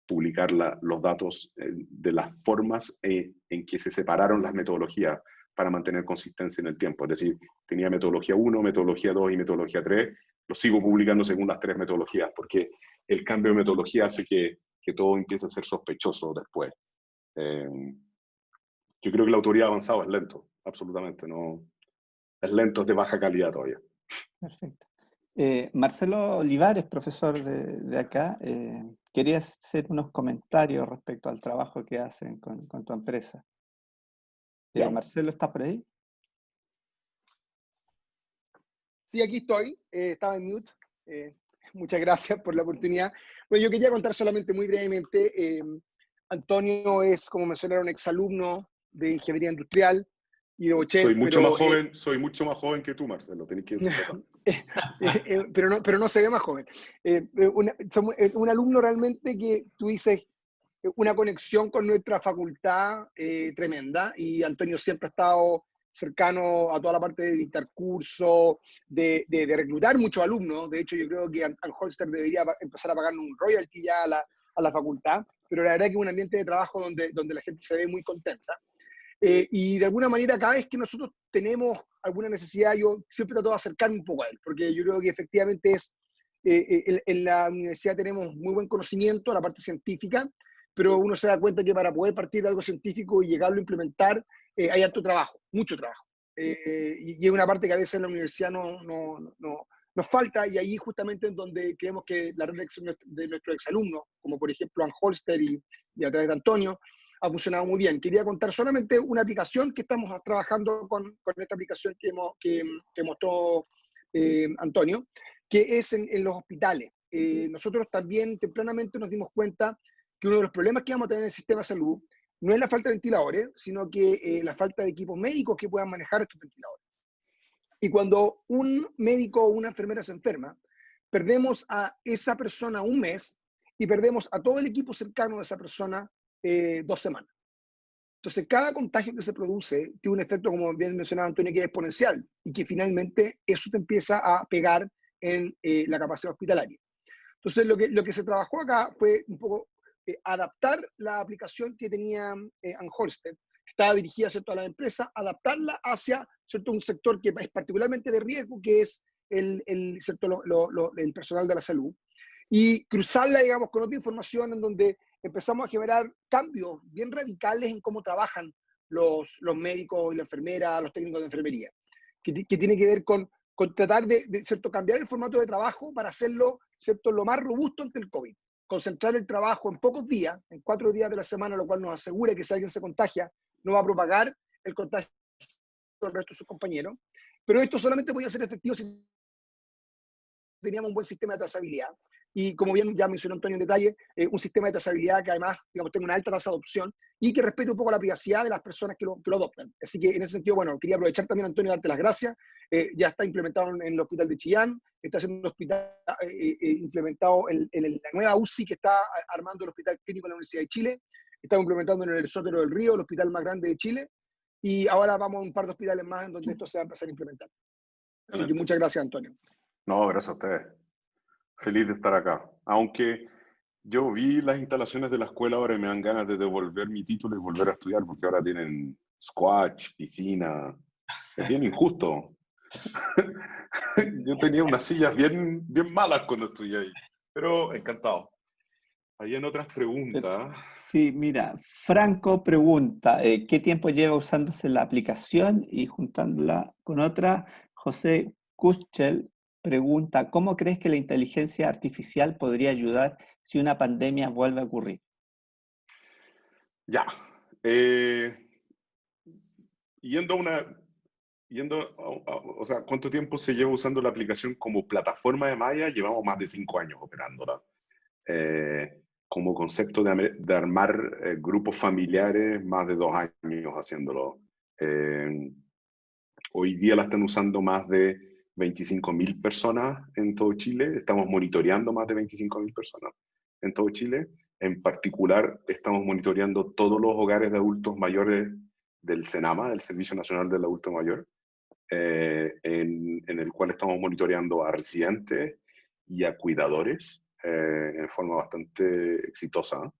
S2: publicar los datos de las formas en que se separaron las metodologías para mantener consistencia en el tiempo. Es decir, tenía metodología 1, metodología 2 y metodología 3, lo sigo publicando según las 3 metodologías, porque el cambio de metodología hace que todo empiece a ser sospechoso después. Yo creo que la autoridad avanzada es lento, absolutamente, no, es lento, es de baja calidad todavía.
S3: Perfecto. Marcelo Olivares, profesor de acá, quería hacer unos comentarios respecto al trabajo que hacen con tu empresa. Marcelo, ¿estás por ahí?
S4: Sí, aquí estoy. Estaba en mute. Muchas gracias por la oportunidad. Bueno, yo quería contar solamente muy brevemente. Antonio es, como mencionaron, exalumno de Ingeniería Industrial y de Bochel.
S2: Soy mucho más joven que tú, Marcelo, tenés que decirlo.
S4: pero no se ve más joven. Un alumno realmente que tú dices, una conexión con nuestra facultad tremenda, y Antonio siempre ha estado cercano a toda la parte de dictar cursos, de reclutar muchos alumnos. De hecho, yo creo que Anholster debería empezar a pagar un royalty ya a la facultad, pero la verdad que es un ambiente de trabajo donde la gente se ve muy contenta. Y de alguna manera, cada vez que nosotros tenemos alguna necesidad, yo siempre trato de acercarme un poco a él, porque yo creo que efectivamente en la universidad tenemos muy buen conocimiento, la parte científica, pero uno se da cuenta que para poder partir de algo científico y llegarlo a implementar, hay harto trabajo, mucho trabajo. Y es una parte que a veces en la universidad nos falta, y ahí justamente en donde creemos que la red de nuestros exalumnos, como por ejemplo Anholster y a través de Antonio, ha funcionado muy bien. Quería contar solamente una aplicación que estamos trabajando con esta aplicación que mostró Antonio, que es en los hospitales. Nosotros también tempranamente nos dimos cuenta que uno de los problemas que vamos a tener en el sistema de salud no es la falta de ventiladores, sino que la falta de equipos médicos que puedan manejar estos ventiladores. Y cuando un médico o una enfermera se enferma, perdemos a esa persona un mes y perdemos a todo el equipo cercano de esa persona 2 semanas. Entonces, cada contagio que se produce tiene un efecto, como bien mencionaba Antonio, que es exponencial, y que finalmente eso te empieza a pegar en la capacidad hospitalaria. Entonces, lo que se trabajó acá fue un poco adaptar la aplicación que tenía Anholster, que estaba dirigida, ¿cierto?, a la empresa, adaptarla hacia, ¿cierto?, un sector que es particularmente de riesgo, que es el personal de la salud, y cruzarla, digamos, con otra información en donde empezamos a generar cambios bien radicales en cómo trabajan los médicos y la enfermera, los técnicos de enfermería, que tiene que ver con tratar de ¿cierto?, cambiar el formato de trabajo para hacerlo, ¿cierto?, lo más robusto ante el COVID. Concentrar el trabajo en pocos días, en 4 días de la semana, lo cual nos asegura que si alguien se contagia, no va a propagar el contagio al resto de sus compañeros. Pero esto solamente podía ser efectivo si teníamos un buen sistema de trazabilidad. Y como bien ya mencionó Antonio en detalle, un sistema de trazabilidad que además, digamos, tenga una alta tasa de adopción y que respete un poco la privacidad de las personas que lo adoptan. Así que en ese sentido, bueno, quería aprovechar también, Antonio, darte las gracias. Ya está implementado en el hospital de Chillán, está siendo implementado en la nueva UCI que está armando el Hospital Clínico de la Universidad de Chile, está implementando en el Sotero del Río, el hospital más grande de Chile, y ahora vamos a un par de hospitales más en donde esto se va a empezar a implementar. Así que muchas gracias, Antonio.
S2: No, gracias a ustedes. Feliz de estar acá. Aunque yo vi las instalaciones de la escuela ahora y me dan ganas de devolver mi título y volver a estudiar, porque ahora tienen squash, piscina. Es bien injusto. Yo tenía unas sillas bien malas cuando estudié ahí, pero encantado. Habían otras preguntas.
S3: Sí, mira, Franco pregunta, ¿qué tiempo lleva usándose la aplicación? Y juntándola con otra, José Kuschel pregunta, ¿cómo crees que la inteligencia artificial podría ayudar si una pandemia vuelve a ocurrir?
S2: Ya. Yendo a una... o sea, ¿cuánto tiempo se lleva usando la aplicación como plataforma de malla? Llevamos más de 5 años operándola. Como concepto de armar grupos familiares, más de 2 años haciéndolo. Hoy día la están usando más de 25.000 personas en todo Chile. Estamos monitoreando más de 25.000 personas en todo Chile. En particular, estamos monitoreando todos los hogares de adultos mayores del SENAMA, del Servicio Nacional del Adulto Mayor, en el cual estamos monitoreando a residentes y a cuidadores en forma bastante exitosa.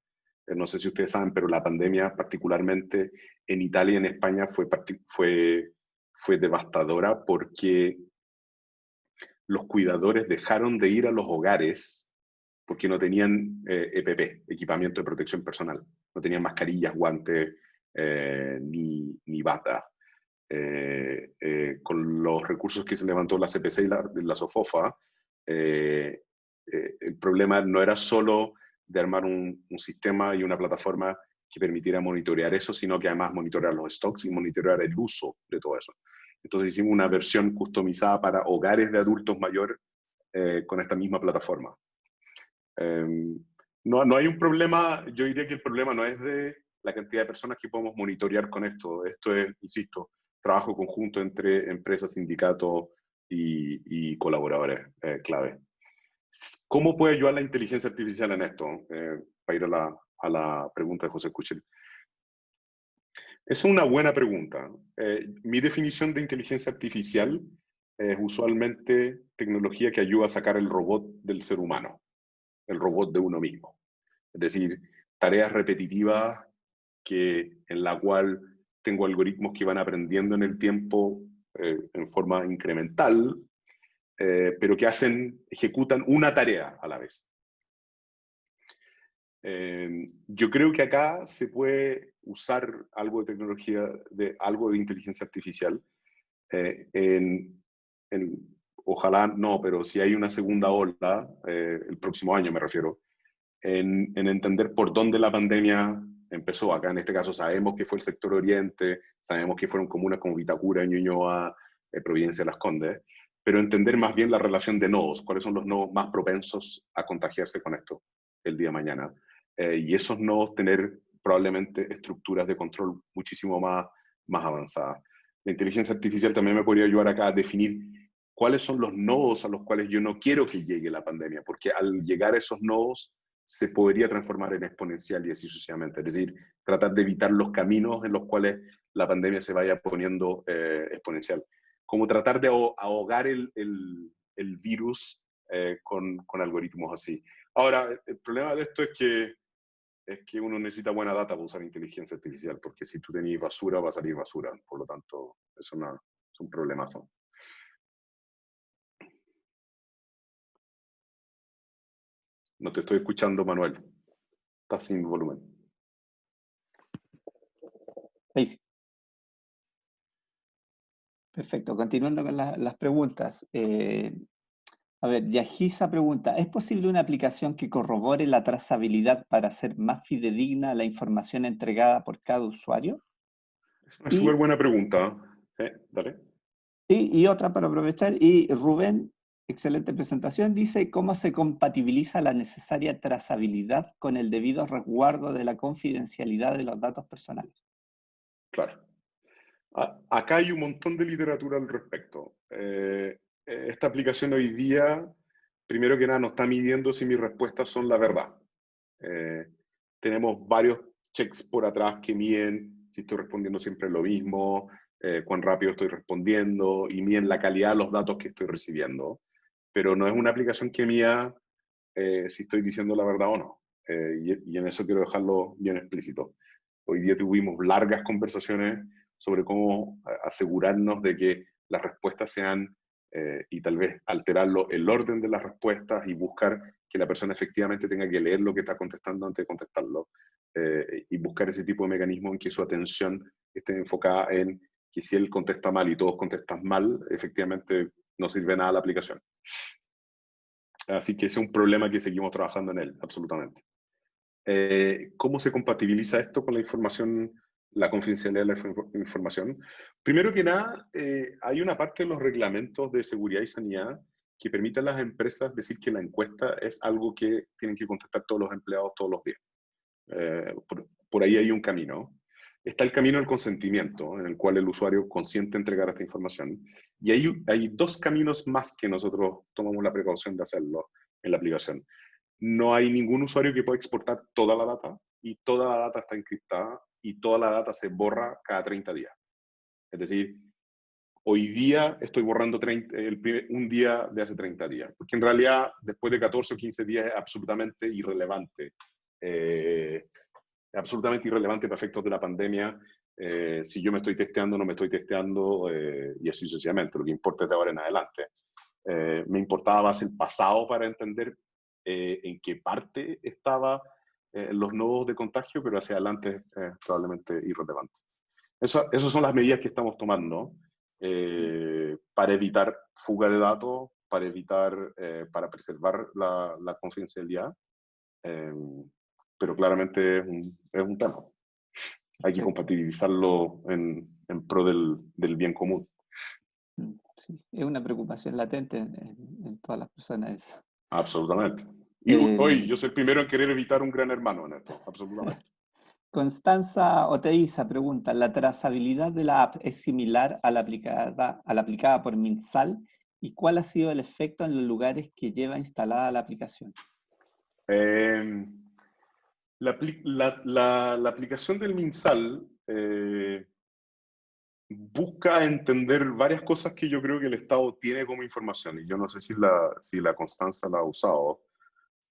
S2: No sé si ustedes saben, pero la pandemia, particularmente en Italia y en España, fue devastadora porque los cuidadores dejaron de ir a los hogares porque no tenían EPP, equipamiento de protección personal. No tenían mascarillas, guantes, ni bata. Con los recursos que se levantó la CPC y la SOFOFA, el problema no era solo de armar un sistema y una plataforma que permitiera monitorear eso, sino que además monitorear los stocks y monitorear el uso de todo eso. Entonces hicimos una versión customizada para hogares de adultos mayores con esta misma plataforma. No hay un problema, yo diría que el problema no es de la cantidad de personas que podemos monitorear con esto. Esto es, insisto, trabajo conjunto entre empresas, sindicatos y colaboradores clave. ¿Cómo puede ayudar la inteligencia artificial en esto? Para ir a la pregunta de José Kuschel. Es una buena pregunta. Mi definición de inteligencia artificial es usualmente tecnología que ayuda a sacar el robot del ser humano, el robot de uno mismo. Es decir, tareas repetitivas en la cual tengo algoritmos que van aprendiendo en el tiempo en forma incremental, pero que ejecutan una tarea a la vez. Yo creo que acá se puede usar algo de tecnología, algo de inteligencia artificial. Ojalá no, pero si hay una segunda ola, el próximo año me refiero, en entender por dónde la pandemia empezó. Acá en este caso sabemos que fue el sector oriente, sabemos que fueron comunas como Vitacura, Ñuñoa, Providencia de Las Condes, pero entender más bien la relación de nodos, cuáles son los nodos más propensos a contagiarse con esto el día de mañana. Y esos nodos tener probablemente estructuras de control muchísimo más avanzadas. La inteligencia artificial también me podría ayudar acá a definir cuáles son los nodos a los cuales yo no quiero que llegue la pandemia, porque al llegar a esos nodos se podría transformar en exponencial y así sucesivamente. Es decir, tratar de evitar los caminos en los cuales la pandemia se vaya poniendo exponencial. Como tratar de ahogar el virus con algoritmos así. Ahora, el problema de esto es que uno necesita buena data para usar inteligencia artificial, porque si tú tenés basura, va a salir basura. Por lo tanto, es un problemazo. No te estoy escuchando, Manuel. Estás sin volumen.
S3: Ahí sí. Perfecto, continuando con las preguntas. A ver, Yajisa pregunta, ¿es posible una aplicación que corrobore la trazabilidad para hacer más fidedigna la información entregada por cada usuario?
S2: Es una súper buena pregunta. Dale.
S3: Y otra para aprovechar, y Rubén, excelente presentación, dice cómo se compatibiliza la necesaria trazabilidad con el debido resguardo de la confidencialidad de los datos personales.
S2: Claro. Acá hay un montón de literatura al respecto. Esta aplicación hoy día, primero que nada, no está midiendo si mis respuestas son la verdad. Tenemos varios checks por atrás que miden si estoy respondiendo siempre lo mismo, cuán rápido estoy respondiendo, y miden la calidad de los datos que estoy recibiendo. Pero no es una aplicación que mida si estoy diciendo la verdad o no. Y en eso quiero dejarlo bien explícito. Hoy día tuvimos largas conversaciones sobre cómo asegurarnos de que las respuestas sean y tal vez alterarlo el orden de las respuestas y buscar que la persona efectivamente tenga que leer lo que está contestando antes de contestarlo, y buscar ese tipo de mecanismo en que su atención esté enfocada en que si él contesta mal y todos contestan mal, efectivamente no sirve nada la aplicación. Así que ese es un problema que seguimos trabajando en él, absolutamente. ¿Cómo se compatibiliza esto con la información, la confidencialidad de la información? Primero que nada, hay una parte de los reglamentos de seguridad y sanidad que permiten a las empresas decir que la encuesta es algo que tienen que contestar todos los empleados todos los días. Por ahí hay un camino. Está el camino del consentimiento, en el cual el usuario consiente entregar esta información. Y hay dos caminos más que nosotros tomamos la precaución de hacerlo en la aplicación. No hay ningún usuario que pueda exportar toda la data, y toda la data está encriptada, y toda la data se borra cada 30 días. Es decir, hoy día estoy borrando un día de hace 30 días, porque en realidad después de 14 o 15 días es absolutamente irrelevante. Absolutamente irrelevante para efectos de la pandemia, si yo me estoy testeando o no me estoy testeando, y así sucesivamente. Lo que importa es de ahora en adelante. Me importaba más el pasado para entender en qué parte estaban los nodos de contagio, pero hacia adelante probablemente irrelevante. Esas son las medidas que estamos tomando para evitar fuga de datos, para preservar la confidencialidad. Pero claramente es un tema. Hay que compatibilizarlo en pro del bien común.
S3: Sí, es una preocupación latente en todas las personas.
S2: Absolutamente. Y hoy yo soy el primero en querer evitar un gran hermano en esto, absolutamente.
S3: Constanza Oteiza pregunta, ¿la trazabilidad de la app es similar a la aplicada por MinSal? ¿Y cuál ha sido el efecto en los lugares que lleva instalada la aplicación?
S2: La aplicación del MinSal busca entender varias cosas que yo creo que el Estado tiene como información, y yo no sé si la Constanza la ha usado,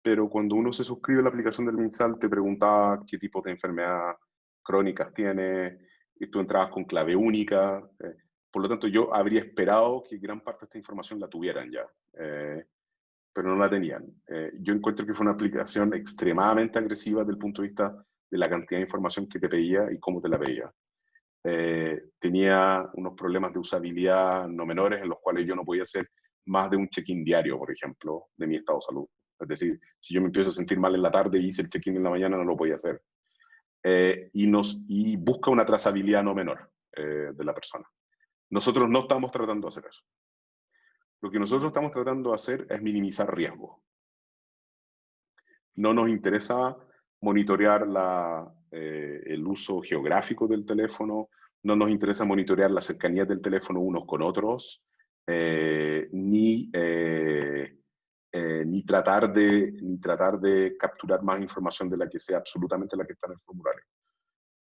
S2: pero cuando uno se suscribe a la aplicación del MinSal te pregunta qué tipo de enfermedad crónicas tiene, y tú entrabas con clave única. Por lo tanto, yo habría esperado que gran parte de esta información la tuvieran ya, pero no la tenían. Yo encuentro que fue una aplicación extremadamente agresiva desde el punto de vista de la cantidad de información que te pedía y cómo te la pedía. Tenía unos problemas de usabilidad no menores, en los cuales yo no podía hacer más de un check-in diario, por ejemplo, de mi estado de salud. Es decir, si yo me empiezo a sentir mal en la tarde y hice el check-in en la mañana, no lo podía hacer. Y busca una trazabilidad no menor de la persona. Nosotros no estamos tratando de hacer eso. Lo que nosotros estamos tratando de hacer es minimizar riesgo. No nos interesa monitorear el uso geográfico del teléfono, no nos interesa monitorear la cercanía del teléfono unos con otros, ni tratar de capturar más información de la que sea absolutamente la que está en el formulario.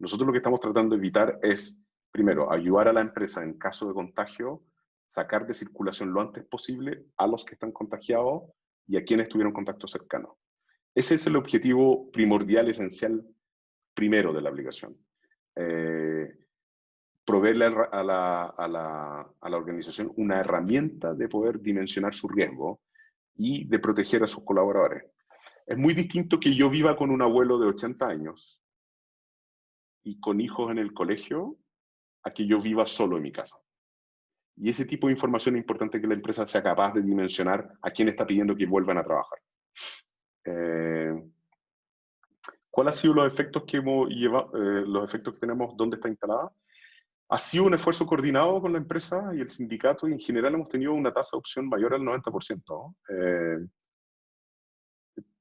S2: Nosotros lo que estamos tratando de evitar es, primero, ayudar a la empresa en caso de contagio, sacar de circulación lo antes posible a los que están contagiados y a quienes tuvieron contacto cercano. Ese es el objetivo primordial, esencial, primero de la aplicación. Proveerle a la organización una herramienta de poder dimensionar su riesgo y de proteger a sus colaboradores. Es muy distinto que yo viva con un abuelo de 80 años y con hijos en el colegio a que yo viva solo en mi casa. Y ese tipo de información es importante que la empresa sea capaz de dimensionar a quién está pidiendo que vuelvan a trabajar. ¿Cuáles han sido los efectos que hemos llevado, los efectos que tenemos, dónde está instalada? Ha sido un esfuerzo coordinado con la empresa y el sindicato, y en general hemos tenido una tasa de opción mayor al 90%.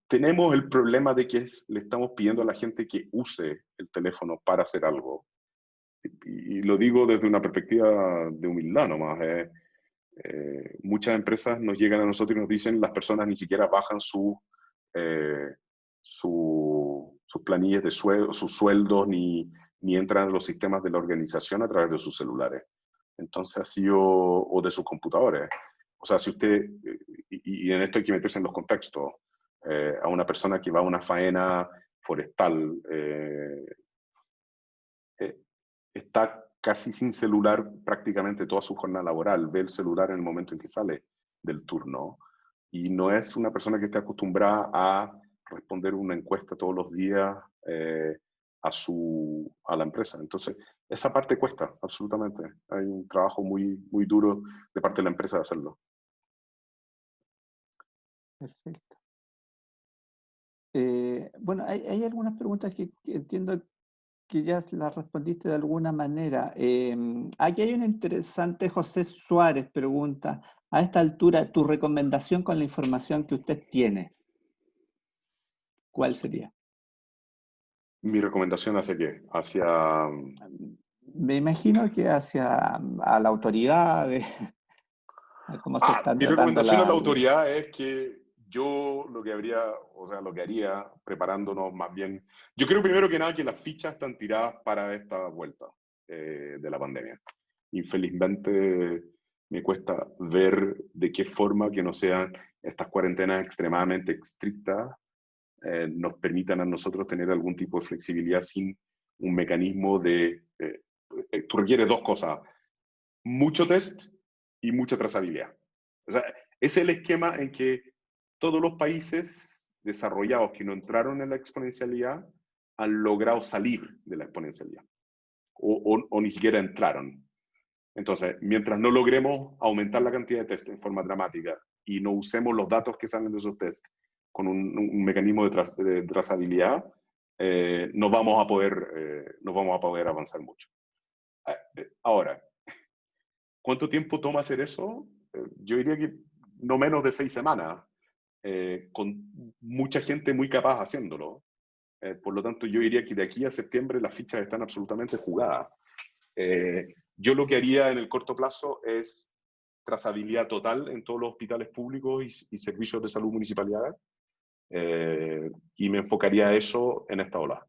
S2: Tenemos el problema de que le estamos pidiendo a la gente que use el teléfono para hacer algo. Y lo digo desde una perspectiva de humildad nomás. Muchas empresas nos llegan a nosotros y nos dicen las personas ni siquiera bajan sus planillas de sus sueldos, ni entran a los sistemas de la organización a través de sus celulares. Entonces ha sido, o de sus computadores. O sea, si usted, y en esto hay que meterse en los contextos, a una persona que va a una faena forestal, está casi sin celular prácticamente toda su jornada laboral, ve el celular en el momento en que sale del turno, y no es una persona que esté acostumbrada a responder una encuesta todos los días a la empresa. Entonces, esa parte cuesta, absolutamente. Hay un trabajo muy, muy duro de parte de la empresa de hacerlo.
S3: Perfecto. Bueno, hay algunas preguntas que entiendo que ya las respondiste de alguna manera. Aquí hay una interesante, José Suárez pregunta, a esta altura, tu recomendación con la información que usted tiene, ¿cuál sería?
S2: Mi recomendación hacia qué? Hacia...
S3: Me imagino que hacia a la autoridad, a cómo se está
S2: Mi
S3: tratando
S2: recomendación a la
S3: la...
S2: autoridad es que yo lo que lo que haría, preparándonos más bien, yo creo primero que nada que las fichas están tiradas para esta vuelta de la pandemia. Infelizmente me cuesta ver de qué forma que no sean estas cuarentenas extremadamente estrictas nos permitan a nosotros tener algún tipo de flexibilidad sin un mecanismo de... tú requieres dos cosas, mucho test y mucha trazabilidad. O sea, es el esquema en que todos los países desarrollados que no entraron en la exponencialidad han logrado salir de la exponencialidad o ni siquiera entraron. Entonces, mientras no logremos aumentar la cantidad de test en forma dramática y no usemos los datos que salen de esos test con un mecanismo de trazabilidad, no vamos a poder avanzar mucho. Ahora, ¿cuánto tiempo toma hacer eso? Yo diría que no menos de 6 semanas, con mucha gente muy capaz haciéndolo. Por lo tanto, yo diría que de aquí a septiembre las fichas están absolutamente jugadas. Yo lo que haría en el corto plazo es trazabilidad total en todos los hospitales públicos y servicios de salud municipalidades, y me enfocaría a eso en esta ola,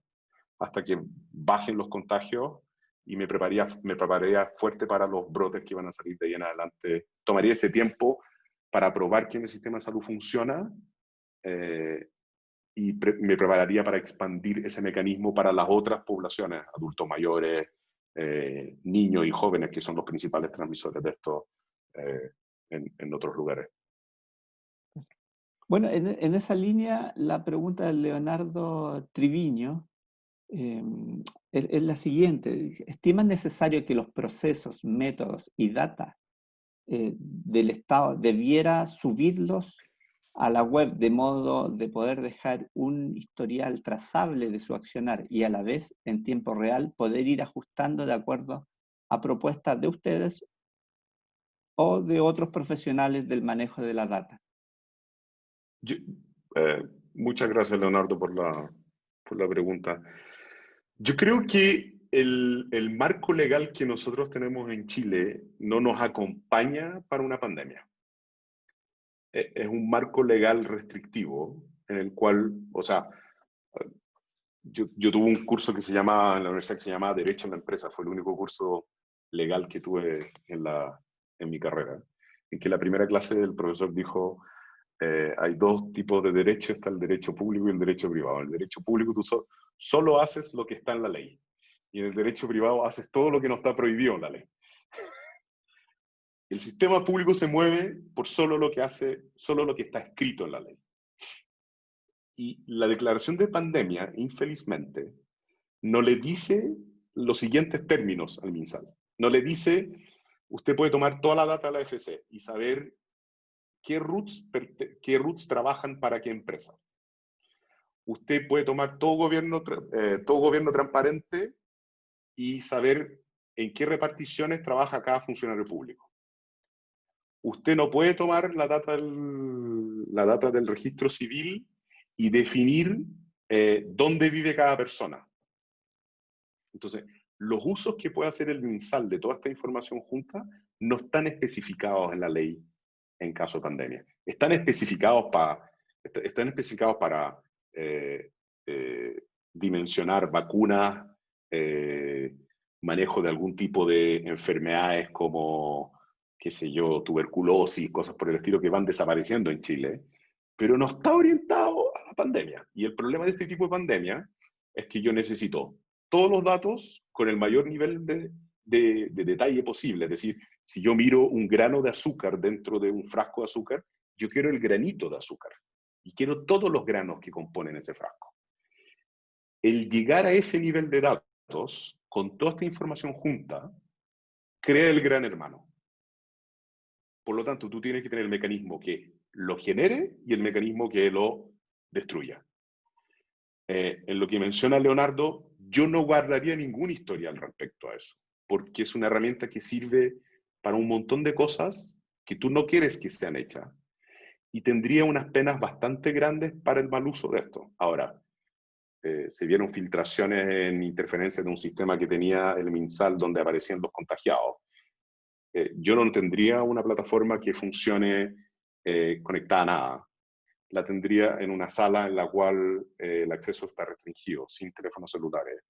S2: hasta que bajen los contagios, y me prepararía fuerte para los brotes que van a salir de ahí en adelante. Tomaría ese tiempo para probar que el sistema de salud funciona, y me prepararía para expandir ese mecanismo para las otras poblaciones, adultos mayores, niños y jóvenes, que son los principales transmisores de esto en otros lugares.
S3: Bueno, en esa línea, la pregunta de Leonardo Triviño es la siguiente. ¿Estimas necesario que los procesos, métodos y data del Estado debiera subirlos a la web de modo de poder dejar un historial trazable de su accionar y a la vez en tiempo real poder ir ajustando de acuerdo a propuestas de ustedes o de otros profesionales del manejo de la data?
S2: Muchas gracias, Leonardo, por la pregunta. Yo creo que el marco legal que nosotros tenemos en Chile no nos acompaña para una pandemia. Es un marco legal restrictivo en el cual, o sea, yo tuve un curso en la universidad que se llamaba Derecho en la Empresa. Fue el único curso legal que tuve en mi carrera, en que la primera clase el profesor dijo: hay dos tipos de derecho, está el derecho público y el derecho privado. En el derecho público tú solo haces lo que está en la ley, y en el derecho privado haces todo lo que no está prohibido en la ley. El sistema público se mueve por solo lo que está escrito en la ley. Y la declaración de pandemia, infelizmente, no le dice los siguientes términos al MinSal. No le dice: usted puede tomar toda la data de la AFC y saber qué routes trabajan para qué empresa. Usted puede tomar todo gobierno transparente y saber en qué reparticiones trabaja cada funcionario público. Usted no puede tomar la data del registro civil y definir dónde vive cada persona. Entonces, los usos que puede hacer el MinSal de toda esta información junta no están especificados en la ley en caso de pandemia. Están especificados para dimensionar vacunas, manejo de algún tipo de enfermedades como, qué sé yo, tuberculosis, cosas por el estilo que van desapareciendo en Chile, pero no está orientado a la pandemia. Y el problema de este tipo de pandemia es que yo necesito todos los datos con el mayor nivel de de detalle posible. Es decir, si yo miro un grano de azúcar dentro de un frasco de azúcar, yo quiero el granito de azúcar y quiero todos los granos que componen ese frasco. El llegar a ese nivel de datos, con toda esta información junta, crea el gran hermano. Por lo tanto, tú tienes que tener el mecanismo que lo genere y el mecanismo que lo destruya. En lo que menciona Leonardo, yo no guardaría ninguna historia al respecto a eso, porque es una herramienta que sirve para un montón de cosas que tú no quieres que sean hechas y tendría unas penas bastante grandes para el mal uso de esto. Ahora, se vieron filtraciones en interferencias de un sistema que tenía el MinSal donde aparecían los contagiados. Yo no tendría una plataforma que funcione conectada a nada. La tendría en una sala en la cual el acceso está restringido, sin teléfonos celulares.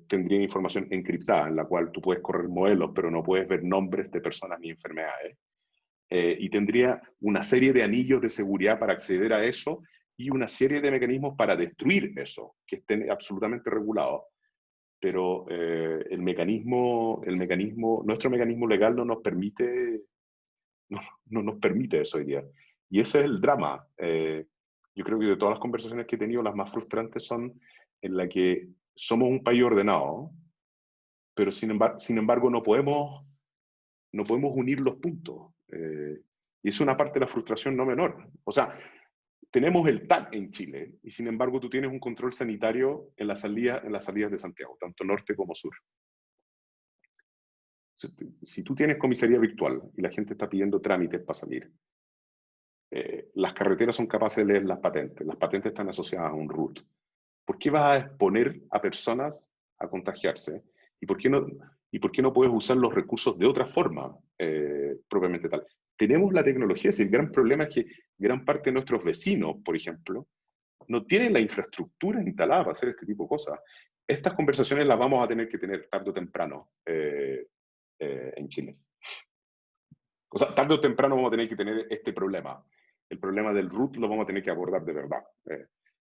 S2: Tendría información encriptada, en la cual tú puedes correr modelos, pero no puedes ver nombres de personas ni enfermedades. Y tendría una serie de anillos de seguridad para acceder a eso y una serie de mecanismos para destruir eso, que estén absolutamente regulados. Pero nuestro mecanismo legal no nos permite eso hoy día. Y ese es el drama. Yo creo que de todas las conversaciones que he tenido, las más frustrantes son en la que somos un país ordenado, pero sin embargo no podemos unir los puntos. Y es una parte de la frustración no menor. O sea, tenemos el TAC en Chile, y sin embargo tú tienes un control sanitario en las salidas de Santiago, tanto norte como sur. Si tú tienes comisaría virtual y la gente está pidiendo trámites para salir, las carreteras son capaces de leer las patentes están asociadas a un root. ¿Por qué vas a exponer a personas a contagiarse? ¿Y por qué no puedes usar los recursos de otra forma, propiamente tal? Tenemos la tecnología, el gran problema es que gran parte de nuestros vecinos, por ejemplo, no tienen la infraestructura instalada para hacer este tipo de cosas. Estas conversaciones las vamos a tener que tener tarde o temprano en Chile. O sea, tarde o temprano vamos a tener que tener este problema. El problema del root lo vamos a tener que abordar de verdad.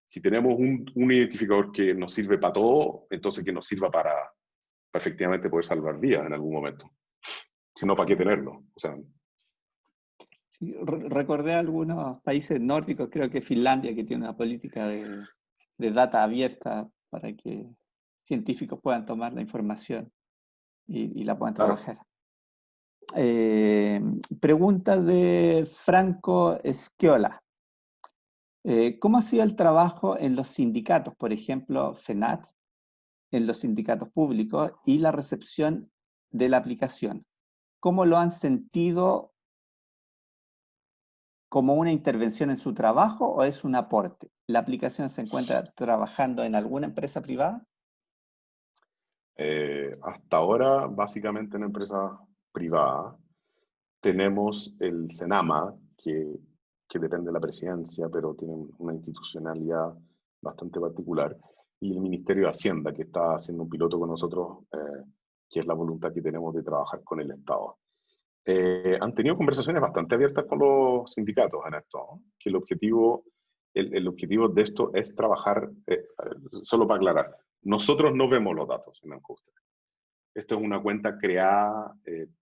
S2: Si tenemos un identificador que nos sirve para todo, entonces que nos sirva para efectivamente poder salvar vidas en algún momento. Si no, ¿para qué tenerlo? O sea,
S3: sí, recordé algunos países nórdicos, creo que Finlandia, que tiene una política de data abierta para que científicos puedan tomar la información y la puedan
S2: claro.
S3: trabajar. Pregunta de Franco Esquiola. ¿Cómo ha sido el trabajo en los sindicatos, por ejemplo, FENAT, en los sindicatos públicos y la recepción de la aplicación? ¿Cómo lo han sentido? ¿Como una intervención en su trabajo o es un aporte? ¿La aplicación se encuentra trabajando en alguna empresa privada?
S2: Hasta ahora, básicamente en empresas privadas. Tenemos el Senama, que depende de la presidencia, pero tiene una institucionalidad bastante particular, y el Ministerio de Hacienda, que está haciendo un piloto con nosotros, que es la voluntad que tenemos de trabajar con el Estado. Han tenido conversaciones bastante abiertas con los sindicatos en esto, ¿no? Que el objetivo de esto es trabajar, solo para aclarar, nosotros no vemos los datos en Ancostra. Esto es una cuenta creada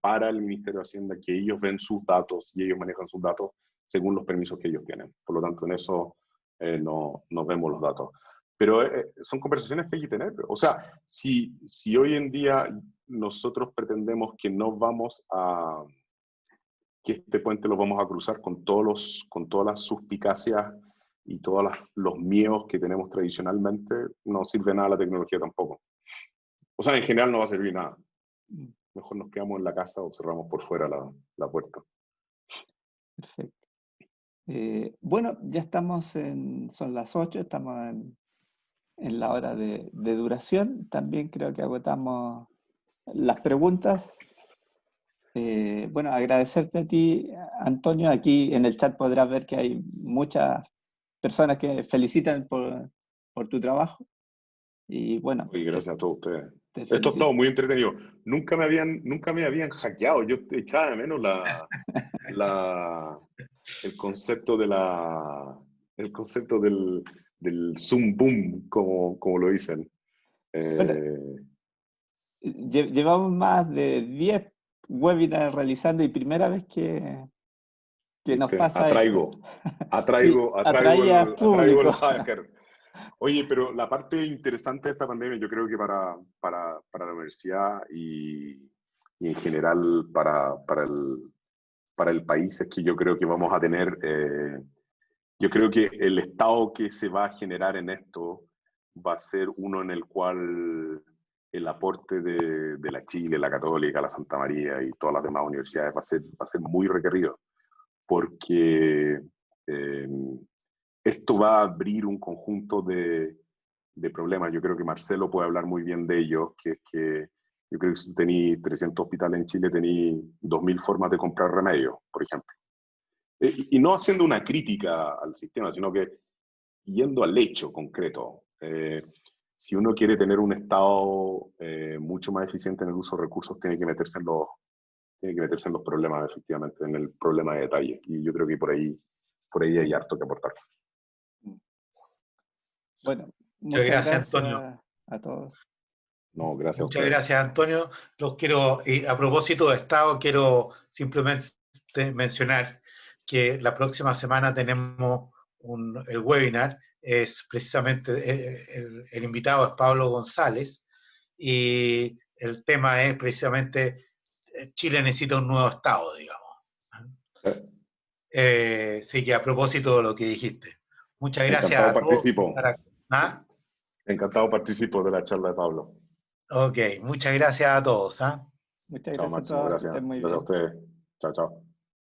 S2: para el Ministerio de Hacienda, que ellos ven sus datos y ellos manejan sus datos según los permisos que ellos tienen. Por lo tanto, en eso no vemos los datos. Pero son conversaciones que hay que tener. O sea, si hoy en día nosotros pretendemos que no vamos a... que este puente lo vamos a cruzar con todas las suspicacias y todos los miedos que tenemos tradicionalmente, no sirve nada la tecnología tampoco. O sea, en general no va a servir nada. Mejor nos quedamos en la casa o cerramos por fuera la puerta.
S3: Perfecto. Bueno, ya estamos son las 8, estamos en la hora de duración. También creo que agotamos las preguntas. Bueno, agradecerte a ti, Antonio. Aquí en el chat podrás ver que hay muchas personas que felicitan por tu trabajo. Y bueno,
S2: Y gracias a todos ustedes.
S3: te
S2: Esto ha
S3: felicito.
S2: estado muy entretenido. Nunca me habían hackeado. Yo echaba de menos el concepto del Zoom Boom, como lo dicen.
S3: Bueno, Llevamos más de 10 webinars realizando y primera vez que nos
S2: ¿Viste?
S3: pasa
S2: Atraigo
S3: esto. Atraía
S2: atraigo
S3: público.
S2: el hacker. Oye, pero la parte interesante de esta pandemia, yo creo que para la universidad y en general para el país, es que yo creo que vamos a tener, yo creo que el estado que se va a generar en esto va a ser uno en el cual el aporte de la Chile, la Católica, la Santa María y todas las demás universidades va a ser muy requerido, porque esto va a abrir un conjunto de problemas. Yo creo que Marcelo puede hablar muy bien de ellos, que es que yo creo que si tú tenés 300 hospitales en Chile, tenés 2.000 formas de comprar remedios, por ejemplo. Y no haciendo una crítica al sistema, sino que yendo al hecho concreto. Si uno quiere tener un Estado mucho más eficiente en el uso de recursos, tiene que meterse en los problemas, efectivamente, en el problema de detalle. Y yo creo que por ahí hay harto que aportar.
S3: Bueno,
S1: Muchas
S3: muchas
S1: gracias,
S3: gracias
S1: Antonio.
S3: a todos.
S2: No, gracias a
S1: Muchas
S2: ustedes.
S1: gracias, Antonio. Los quiero, y a propósito de Estado, quiero simplemente mencionar que la próxima semana tenemos el webinar, es precisamente, el invitado es Pablo González, y el tema es precisamente Chile necesita un nuevo Estado, digamos. Sí, que a propósito de lo que dijiste. Muchas gracias
S2: Encantado
S1: a todos por
S2: participo.
S1: estar aquí. ¿Ah?
S2: Encantado participo de la charla de Pablo.
S1: Ok, muchas gracias a todos. ¿Ah?
S3: Muchas
S2: Chao,
S3: gracias a
S2: Máximo.
S3: todos, que
S2: Gracias.
S3: estén muy
S2: Gracias a
S3: bien.
S2: ustedes. Chao, chao.